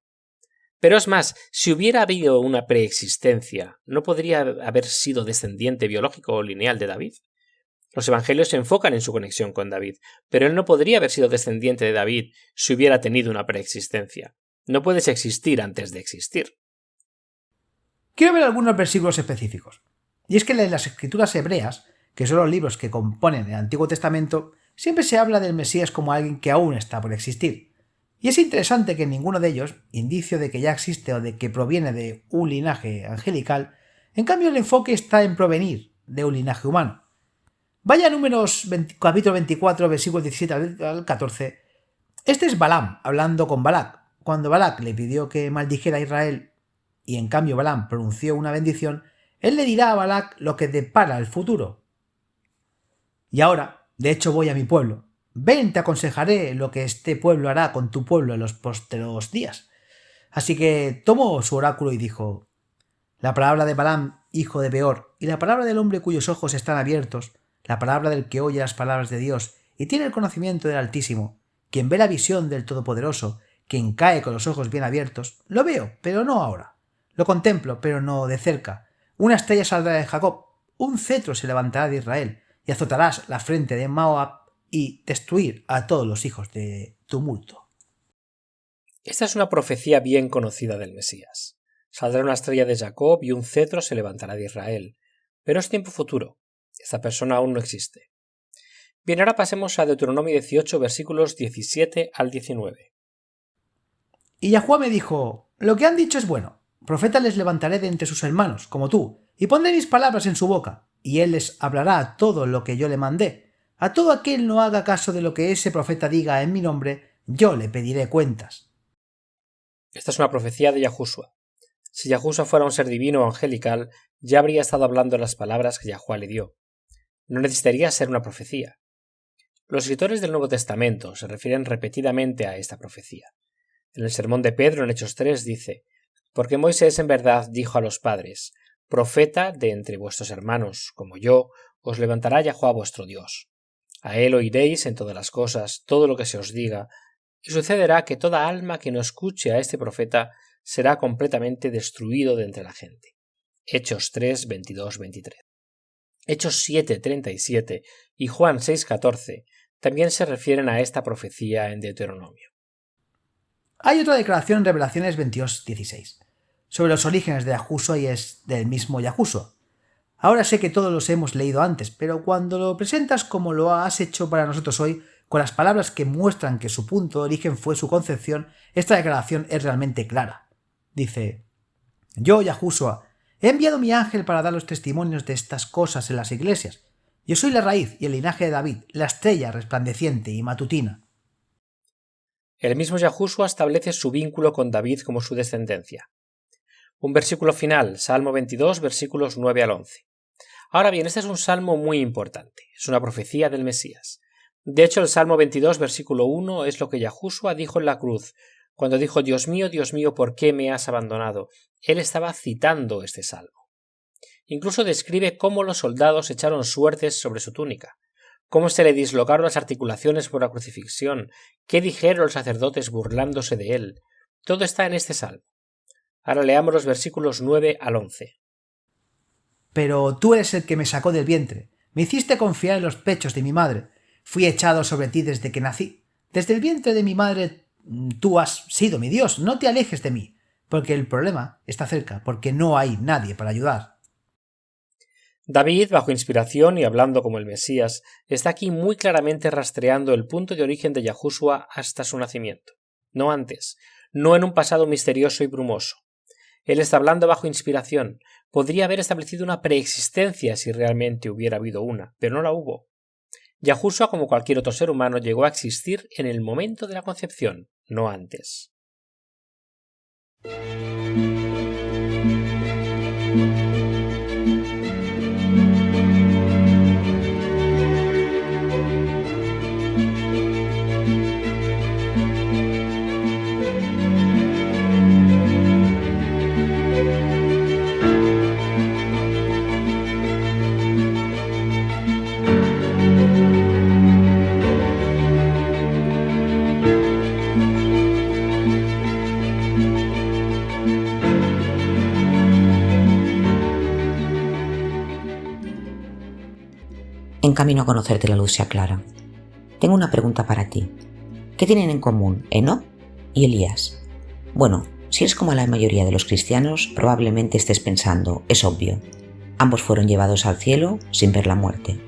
Pero es más, si hubiera habido una preexistencia, ¿no podría haber sido descendiente biológico o lineal de David? Los evangelios se enfocan en su conexión con David, pero él no podría haber sido descendiente de David si hubiera tenido una preexistencia. No puedes existir antes de existir. Quiero ver algunos versículos específicos. Y es que en las escrituras hebreas, que son los libros que componen el Antiguo Testamento, siempre se habla del Mesías como alguien que aún está por existir. Y es interesante que en ninguno de ellos, indicio de que ya existe o de que proviene de un linaje angelical, en cambio el enfoque está en provenir de un linaje humano. Vaya a Números capítulo 24, versículos 17 al 14. Este es Balaam hablando con Balac. Cuando Balac le pidió que maldijera a Israel y en cambio Balaam pronunció una bendición, él le dirá a Balac lo que depara el futuro. Y ahora, de hecho, voy a mi pueblo. Ven, te aconsejaré lo que este pueblo hará con tu pueblo en los posteros días. Así que tomó su oráculo y dijo: la palabra de Balaam, hijo de Beor, y la palabra del hombre cuyos ojos están abiertos, la palabra del que oye las palabras de Dios y tiene el conocimiento del Altísimo, quien ve la visión del Todopoderoso, quien cae con los ojos bien abiertos, lo veo, pero no ahora. Lo contemplo, pero no de cerca. Una estrella saldrá de Jacob, un cetro se levantará de Israel, y azotarás la frente de Moab y destruir a todos los hijos de tumulto. Esta es una profecía bien conocida del Mesías. Saldrá una estrella de Jacob y un cetro se levantará de Israel. Pero es tiempo futuro. Esta persona aún no existe. Bien, ahora pasemos a Deuteronomio 18, versículos 17 al 19. Y Yahuwá me dijo: lo que han dicho es bueno. Profeta les levantaré de entre sus hermanos, como tú, y pondré mis palabras en su boca, y él les hablará todo lo que yo le mandé. A todo aquel no haga caso de lo que ese profeta diga en mi nombre, yo le pediré cuentas. Esta es una profecía de Yahushua. Si Yahushua fuera un ser divino o angelical, ya habría estado hablando las palabras que Yahuwá le dio. No necesitaría ser una profecía. Los escritores del Nuevo Testamento se refieren repetidamente a esta profecía. En el sermón de Pedro en Hechos 3 dice: porque Moisés en verdad dijo a los padres: profeta de entre vuestros hermanos, como yo, os levantará Yahuwá vuestro Dios. A él oiréis en todas las cosas, todo lo que se os diga, y sucederá que toda alma que no escuche a este profeta será completamente destruido de entre la gente. Hechos 3, 22, 23. Hechos 7, 37 y Juan 6, 14 también se refieren a esta profecía en Deuteronomio. Hay otra declaración en Revelaciones 22, 16, sobre los orígenes de Yahushua y es del mismo Yahushua. Ahora sé que todos los hemos leído antes, pero cuando lo presentas como lo has hecho para nosotros hoy, con las palabras que muestran que su punto de origen fue su concepción, esta declaración es realmente clara. Dice: yo, Yahushua, he enviado mi ángel para dar los testimonios de estas cosas en las iglesias. Yo soy la raíz y el linaje de David, la estrella resplandeciente y matutina. El mismo Yahushua establece su vínculo con David como su descendencia. Un versículo final, Salmo 22, versículos 9 al 11. Ahora bien, este es un salmo muy importante, es una profecía del Mesías. De hecho, el Salmo 22, versículo 1, es lo que Yahushua dijo en la cruz, cuando dijo, Dios mío, ¿por qué me has abandonado? Él estaba citando este salmo. Incluso describe cómo los soldados echaron suertes sobre su túnica, cómo se le dislocaron las articulaciones por la crucifixión, qué dijeron los sacerdotes burlándose de él. Todo está en este salmo. Ahora leamos los versículos 9 al 11. Pero tú eres el que me sacó del vientre. Me hiciste confiar en los pechos de mi madre. Fui echado sobre ti desde que nací. Desde el vientre de mi madre tú has sido mi Dios. No te alejes de mí, porque el problema está cerca, porque no hay nadie para ayudar. David, bajo inspiración y hablando como el Mesías, está aquí muy claramente rastreando el punto de origen de Yahushua hasta su nacimiento. No antes, no en un pasado misterioso y brumoso. Él está hablando bajo inspiración. Podría haber establecido una preexistencia si realmente hubiera habido una, pero no la hubo. Yahushua, como cualquier otro ser humano, llegó a existir en el momento de la concepción, no antes. En camino a conocerte, la luz se aclara. Tengo una pregunta para ti. ¿Qué tienen en común Enoc y Elías? Bueno, si eres como la mayoría de los cristianos, probablemente estés pensando, es obvio. Ambos fueron llevados al cielo sin ver la muerte.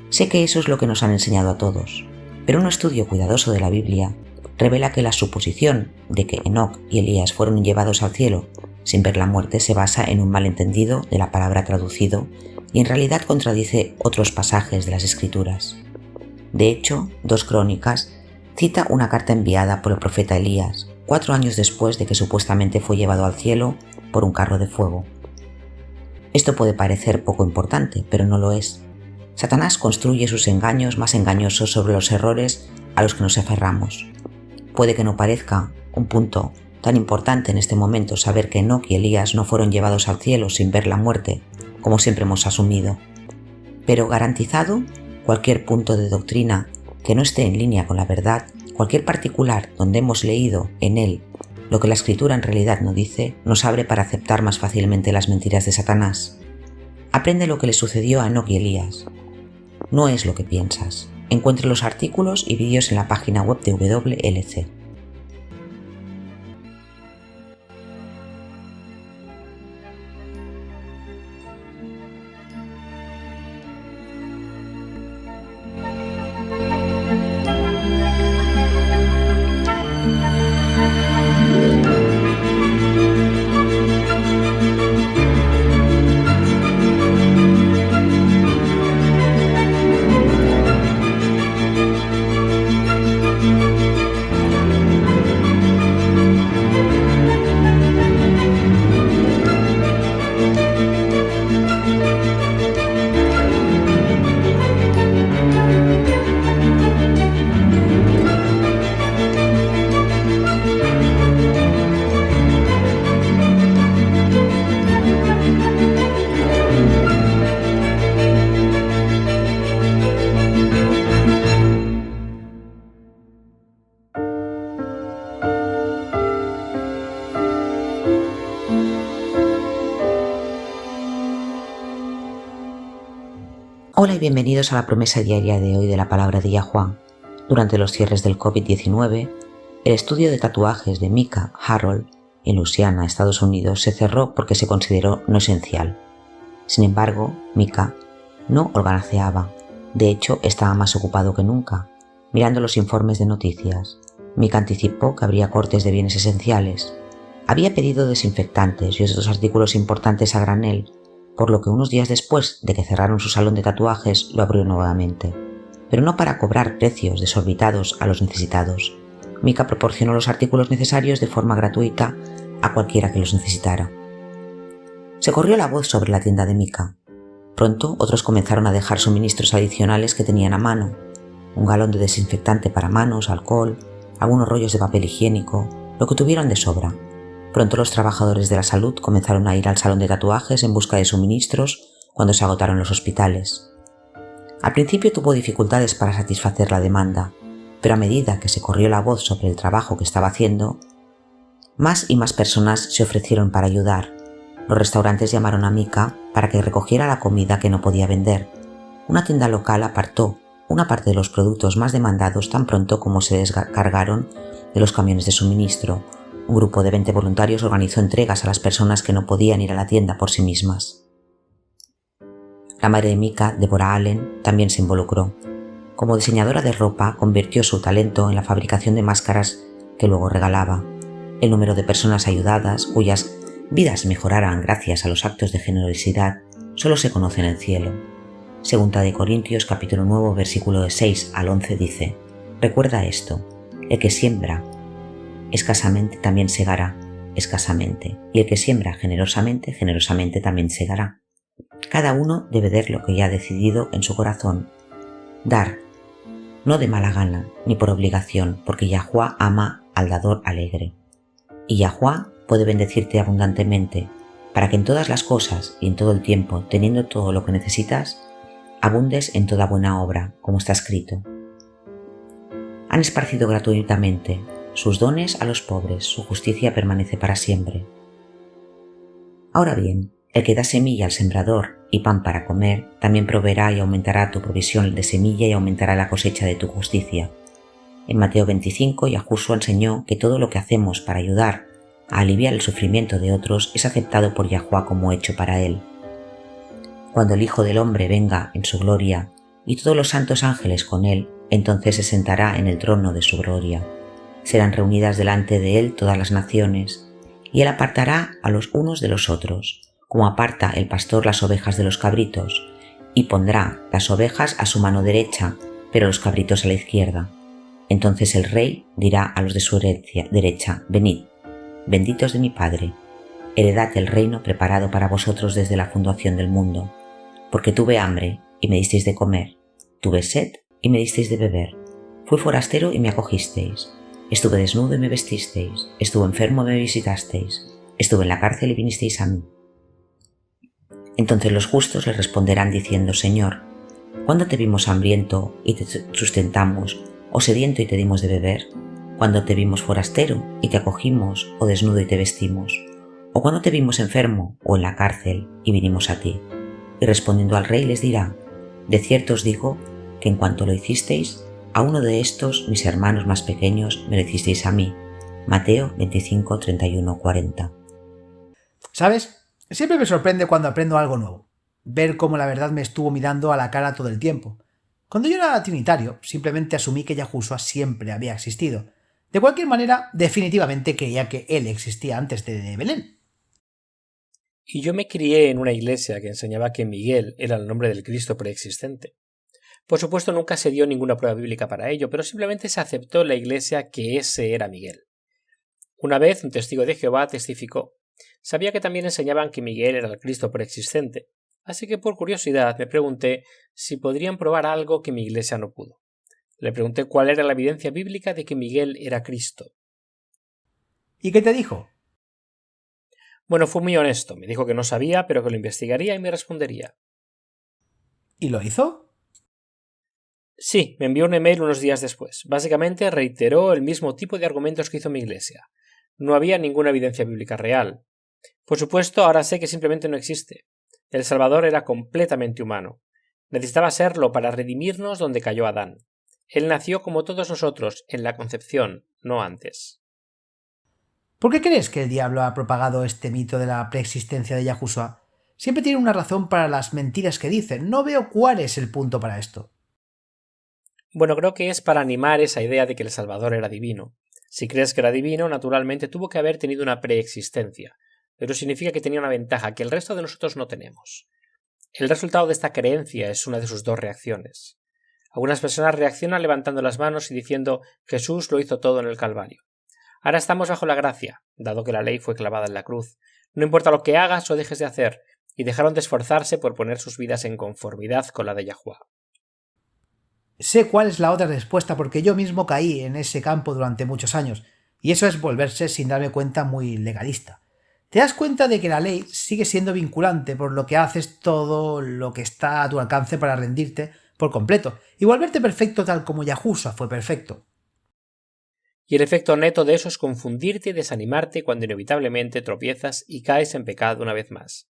Sé que eso es lo que nos han enseñado a todos, pero un estudio cuidadoso de la Biblia revela que la suposición de que Enoc y Elías fueron llevados al cielo sin ver la muerte se basa en un malentendido de la palabra traducido y en realidad contradice otros pasajes de las Escrituras. De hecho, 2 Crónicas cita una carta enviada por el profeta Elías 4 años después de que supuestamente fue llevado al cielo por un carro de fuego. Esto puede parecer poco importante, pero no lo es. Satanás construye sus engaños más engañosos sobre los errores a los que nos aferramos. Puede que no parezca un punto tan importante en este momento saber que Enoc y Elías no fueron llevados al cielo sin ver la muerte, como siempre hemos asumido. Pero garantizado, cualquier punto de doctrina que no esté en línea con la verdad, cualquier particular donde hemos leído en él lo que la Escritura en realidad no dice, nos abre para aceptar más fácilmente las mentiras de Satanás. Aprende lo que le sucedió a Enoc y Elías. No es lo que piensas. Encuentre los artículos y vídeos en la página web de WLC. Hola y bienvenidos a la promesa diaria de hoy de la palabra de Yahuwah. Durante los cierres del COVID-19, el estudio de tatuajes de Micah Harold en Louisiana, Estados Unidos, se cerró porque se consideró no esencial. Sin embargo, Micah no holgazaneaba. De hecho, estaba más ocupado que nunca, mirando los informes de noticias. Micah anticipó que habría cortes de bienes esenciales. Había pedido desinfectantes y otros artículos importantes a granel, por lo que unos días después de que cerraron su salón de tatuajes lo abrió nuevamente, pero no para cobrar precios desorbitados a los necesitados. Micah proporcionó los artículos necesarios de forma gratuita a cualquiera que los necesitara. Se corrió la voz sobre la tienda de Micah. Pronto otros comenzaron a dejar suministros adicionales que tenían a mano: un galón de desinfectante para manos, alcohol, algunos rollos de papel higiénico, lo que tuvieron de sobra. Pronto los trabajadores de la salud comenzaron a ir al salón de tatuajes en busca de suministros cuando se agotaron los hospitales. Al principio tuvo dificultades para satisfacer la demanda, pero a medida que se corrió la voz sobre el trabajo que estaba haciendo, más y más personas se ofrecieron para ayudar. Los restaurantes llamaron a Mika para que recogiera la comida que no podía vender. Una tienda local apartó una parte de los productos más demandados tan pronto como se descargaron de los camiones de suministro. Un grupo de 20 voluntarios organizó entregas a las personas que no podían ir a la tienda por sí mismas. La madre de Mika, Deborah Allen, también se involucró. Como diseñadora de ropa, convirtió su talento en la fabricación de máscaras que luego regalaba. El número de personas ayudadas, cuyas vidas mejoraran gracias a los actos de generosidad, solo se conoce en el cielo. Segunda de Corintios capítulo 9 versículo de 6 al 11 dice: recuerda esto, el que siembra escasamente también segará escasamente, y el que siembra generosamente, generosamente también segará. Cada uno debe dar lo que ya ha decidido en su corazón, dar, no de mala gana ni por obligación, porque Yahuwá ama al dador alegre. Y Yahuwá puede bendecirte abundantemente, para que en todas las cosas y en todo el tiempo, teniendo todo lo que necesitas, abundes en toda buena obra, como está escrito. Han esparcido gratuitamente sus dones a los pobres, su justicia permanece para siempre. Ahora bien, el que da semilla al sembrador y pan para comer, también proveerá y aumentará tu provisión de semilla y aumentará la cosecha de tu justicia. En Mateo 25, Yahushua enseñó que todo lo que hacemos para ayudar a aliviar el sufrimiento de otros es aceptado por Yahuwá como hecho para él. Cuando el Hijo del Hombre venga en su gloria y todos los santos ángeles con él, entonces se sentará en el trono de su gloria. Serán reunidas delante de él todas las naciones, y él apartará a los unos de los otros, como aparta el pastor las ovejas de los cabritos, y pondrá las ovejas a su mano derecha, pero los cabritos a la izquierda. Entonces el rey dirá a los de su derecha: venid, benditos de mi Padre, heredad el reino preparado para vosotros desde la fundación del mundo, porque tuve hambre y me disteis de comer, tuve sed y me disteis de beber, fui forastero y me acogisteis, estuve desnudo y me vestisteis, estuve enfermo y me visitasteis, estuve en la cárcel y vinisteis a mí. Entonces los justos le responderán diciendo: Señor, ¿cuándo te vimos hambriento y te sustentamos, o sediento y te dimos de beber? ¿Cuándo te vimos forastero y te acogimos, o desnudo y te vestimos? ¿O cuándo te vimos enfermo o en la cárcel y vinimos a ti? Y respondiendo al rey les dirá: de cierto os digo que en cuanto lo hicisteis a uno de estos mis hermanos más pequeños, me lo hicisteis a mí. Mateo 25, 31, 40. ¿Sabes? Siempre me sorprende cuando aprendo algo nuevo, ver cómo la verdad me estuvo mirando a la cara todo el tiempo. Cuando yo era trinitario, simplemente asumí que Yahushua siempre había existido. De cualquier manera, definitivamente creía que él existía antes de Belén. Y yo me crié en una iglesia que enseñaba que Miguel era el nombre del Cristo preexistente. Por supuesto, nunca se dio ninguna prueba bíblica para ello, pero simplemente se aceptó en la iglesia que ese era Miguel. Una vez un testigo de Jehová testificó: sabía que también enseñaban que Miguel era el Cristo preexistente, así que por curiosidad me pregunté si podrían probar algo que mi iglesia no pudo. Le pregunté cuál era la evidencia bíblica de que Miguel era Cristo. ¿Y qué te dijo? Bueno, fue muy honesto. Me dijo que no sabía, pero que lo investigaría y me respondería. ¿Y lo hizo? Sí, me envió un email unos días después. Básicamente reiteró el mismo tipo de argumentos que hizo mi iglesia. No había ninguna evidencia bíblica real. Por supuesto, ahora sé que simplemente no existe. El Salvador era completamente humano. Necesitaba serlo para redimirnos donde cayó Adán. Él nació como todos nosotros, en la concepción, no antes. ¿Por qué crees que el diablo ha propagado este mito de la preexistencia de Yahushua? Siempre tiene una razón para las mentiras que dicen. No veo cuál es el punto para esto. Bueno, creo que es para animar esa idea de que el Salvador era divino. Si crees que era divino, naturalmente tuvo que haber tenido una preexistencia, pero significa que tenía una ventaja que el resto de nosotros no tenemos. El resultado de esta creencia es una de sus dos reacciones. Algunas personas reaccionan levantando las manos y diciendo: Jesús lo hizo todo en el Calvario. Ahora estamos bajo la gracia, dado que la ley fue clavada en la cruz. No importa lo que hagas o dejes de hacer, y dejaron de esforzarse por poner sus vidas en conformidad con la de Yahuwah. Sé cuál es la otra respuesta porque yo mismo caí en ese campo durante muchos años, y eso es volverse, sin darme cuenta, muy legalista. Te das cuenta de que la ley sigue siendo vinculante, por lo que haces todo lo que está a tu alcance para rendirte por completo y volverte perfecto tal como Yahushua fue perfecto. Y el efecto neto de eso es confundirte y desanimarte cuando inevitablemente tropiezas y caes en pecado una vez más.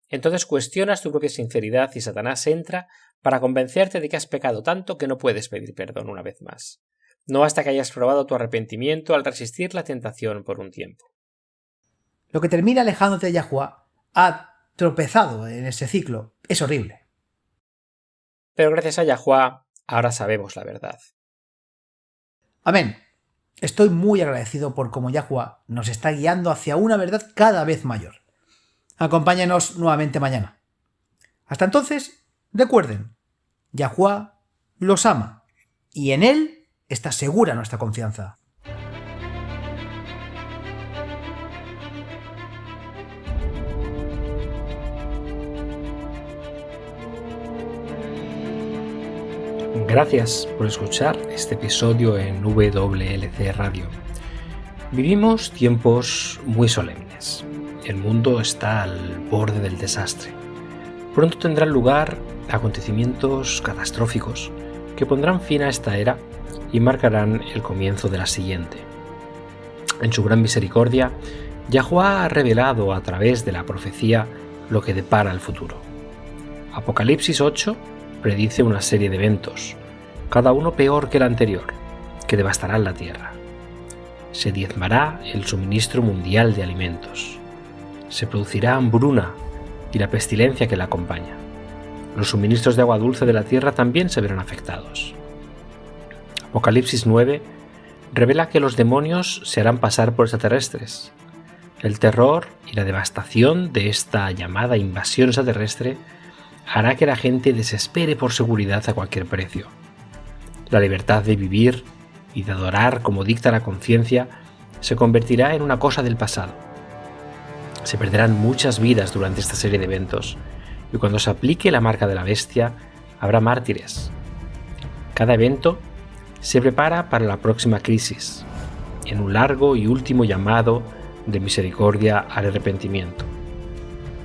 Entonces cuestionas tu propia sinceridad y Satanás entra para convencerte de que has pecado tanto que no puedes pedir perdón una vez más. No hasta que hayas probado tu arrepentimiento al resistir la tentación por un tiempo. Lo que termina alejándote de Yahuwah ha tropezado en ese ciclo. Es horrible. Pero gracias a Yahuwah, ahora sabemos la verdad. Amén. Estoy muy agradecido por cómo Yahuwah nos está guiando hacia una verdad cada vez mayor. Acompáñanos nuevamente mañana. Hasta entonces, recuerden, Yahuwah los ama y en él está segura nuestra confianza. Gracias por escuchar este episodio en WLC Radio. Vivimos tiempos muy solemnes. El mundo está al borde del desastre. Pronto tendrán lugar acontecimientos catastróficos que pondrán fin a esta era y marcarán el comienzo de la siguiente. En su gran misericordia, Yahuwah ha revelado a través de la profecía lo que depara el futuro. Apocalipsis 8 predice una serie de eventos, cada uno peor que el anterior, que devastarán la tierra. Se diezmará el suministro mundial de alimentos. Se producirá hambruna y la pestilencia que la acompaña. Los suministros de agua dulce de la tierra también se verán afectados. Apocalipsis 9 revela que los demonios se harán pasar por extraterrestres. El terror y la devastación de esta llamada invasión extraterrestre hará que la gente desespere por seguridad a cualquier precio. La libertad de vivir y de adorar como dicta la conciencia se convertirá en una cosa del pasado. Se perderán muchas vidas durante esta serie de eventos, y cuando se aplique la marca de la bestia, habrá mártires. Cada evento se prepara para la próxima crisis, en un largo y último llamado de misericordia al arrepentimiento.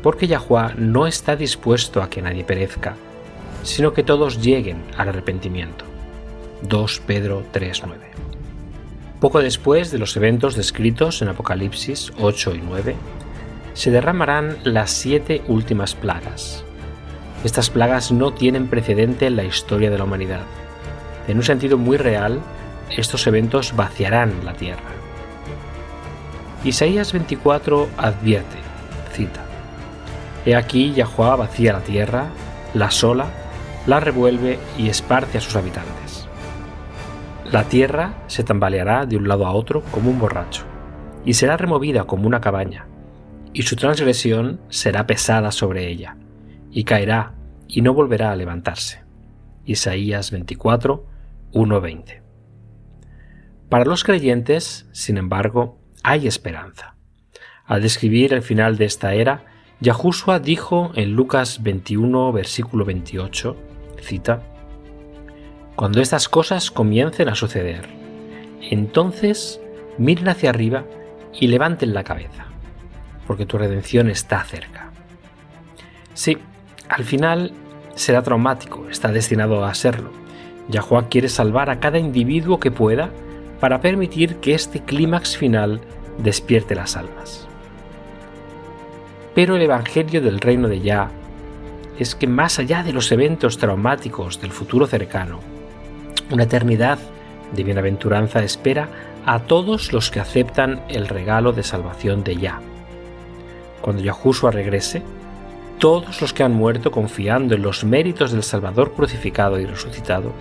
Porque Yahuwah no está dispuesto a que nadie perezca, sino que todos lleguen al arrepentimiento. 2 Pedro 3:9. Poco después de los eventos descritos en Apocalipsis 8 y 9, se derramarán las 7 últimas plagas. Estas plagas no tienen precedente en la historia de la humanidad. En un sentido muy real, estos eventos vaciarán la tierra. Isaías 24 advierte, cita: He aquí Yahuwah vacía la tierra, la asola, la revuelve y esparce a sus habitantes. La tierra se tambaleará de un lado a otro como un borracho, y será removida como una cabaña, y su transgresión será pesada sobre ella, y caerá y no volverá a levantarse. Isaías 24, 1-20. Para los creyentes, sin embargo, hay esperanza. Al describir el final de esta era, Yahushua dijo en Lucas 21, versículo 28, cita: Cuando estas cosas comiencen a suceder, entonces miren hacia arriba y levanten la cabeza, porque tu redención está cerca. Sí, al final será traumático, está destinado a serlo. Yahuwah quiere salvar a cada individuo que pueda para permitir que este clímax final despierte las almas. Pero el evangelio del reino de Yah es que más allá de los eventos traumáticos del futuro cercano, una eternidad de bienaventuranza espera a todos los que aceptan el regalo de salvación de Yah. Cuando Yahushua regrese, todos los que han muerto confiando en los méritos del Salvador crucificado y resucitado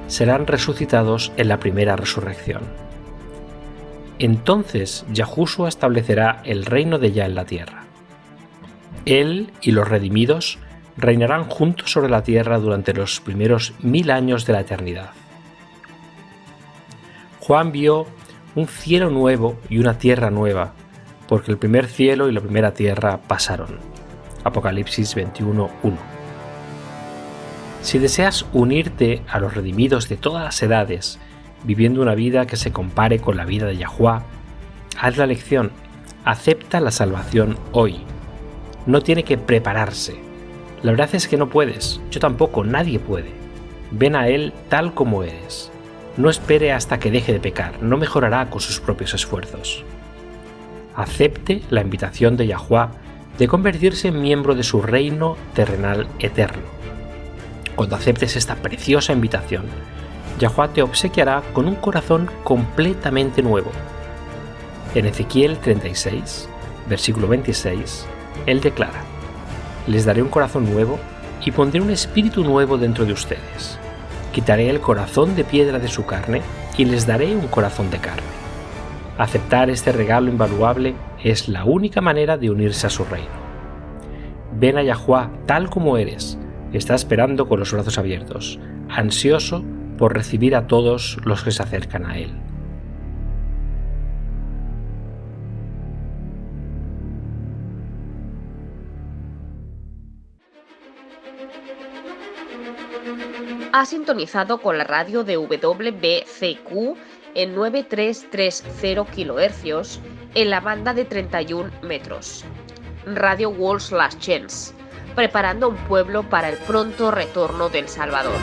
serán resucitados en la primera resurrección. Entonces Yahushua establecerá el reino de Yah en la tierra. Él y los redimidos reinarán juntos sobre la tierra durante los primeros 1000 años de la eternidad. Juan vio un cielo nuevo y una tierra nueva, porque el primer cielo y la primera tierra pasaron. Apocalipsis 21:1. Si deseas unirte a los redimidos de todas las edades, viviendo una vida que se compare con la vida de Yahuwah, haz la elección, acepta la salvación hoy. No tiene que prepararse. La verdad es que no puedes, yo tampoco, nadie puede. Ven a Él tal como eres. No espere hasta que deje de pecar, no mejorará con sus propios esfuerzos. Acepte la invitación de Yahuwah de convertirse en miembro de su reino terrenal eterno. Cuando aceptes esta preciosa invitación, Yahuwah te obsequiará con un corazón completamente nuevo. En Ezequiel 36, versículo 26, Él declara: les daré un corazón nuevo y pondré un espíritu nuevo dentro de ustedes. Quitaré el corazón de piedra de su carne y les daré un corazón de carne. Aceptar este regalo invaluable es la única manera de unirse a su reino. Ven a Yahuwah tal como eres. Está esperando con los brazos abiertos, ansioso por recibir a todos los que se acercan a Él. Ha sintonizado con la radio de WBCQ en 9330 kHz en la banda de 31 metros. Radio World's Last Chance, preparando un pueblo para el pronto retorno del Salvador.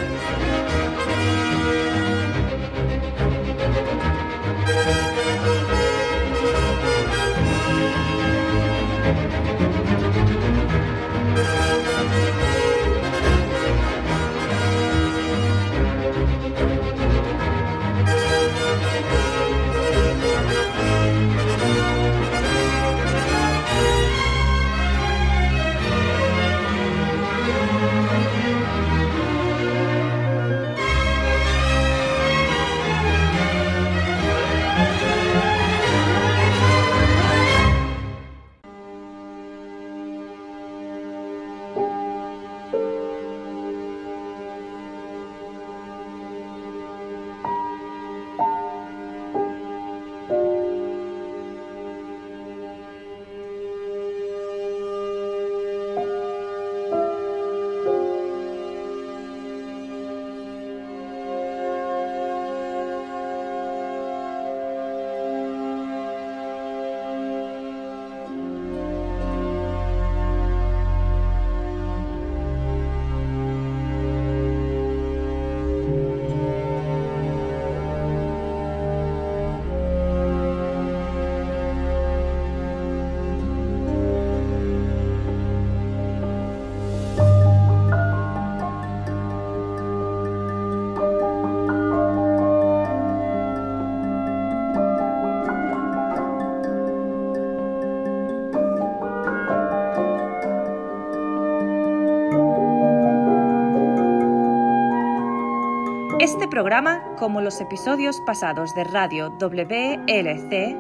Este programa, como los episodios pasados de Radio WLC,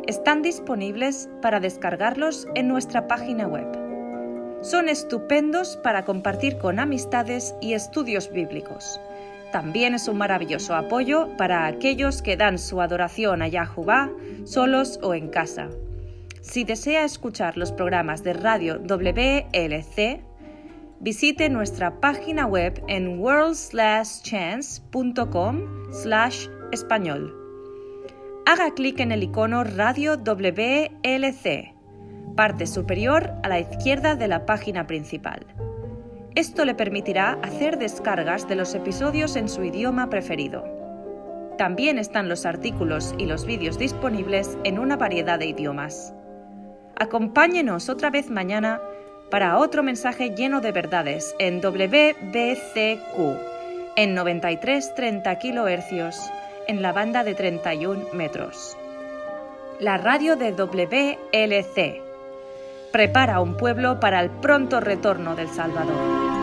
están disponibles para descargarlos en nuestra página web. Son estupendos para compartir con amistades y estudios bíblicos. También es un maravilloso apoyo para aquellos que dan su adoración a Yahuwah solos o en casa. Si desea escuchar los programas de Radio WLC, visite nuestra página web en worldslastchance.com/español. Haga clic en el icono Radio WLC, parte superior a la izquierda de la página principal. Esto le permitirá hacer descargas de los episodios en su idioma preferido. También están los artículos y los vídeos disponibles en una variedad de idiomas. Acompáñenos otra vez mañana para otro mensaje lleno de verdades en WBCQ, en 9330 kHz, en la banda de 31 metros. La radio de WLC prepara un pueblo para el pronto retorno del Salvador.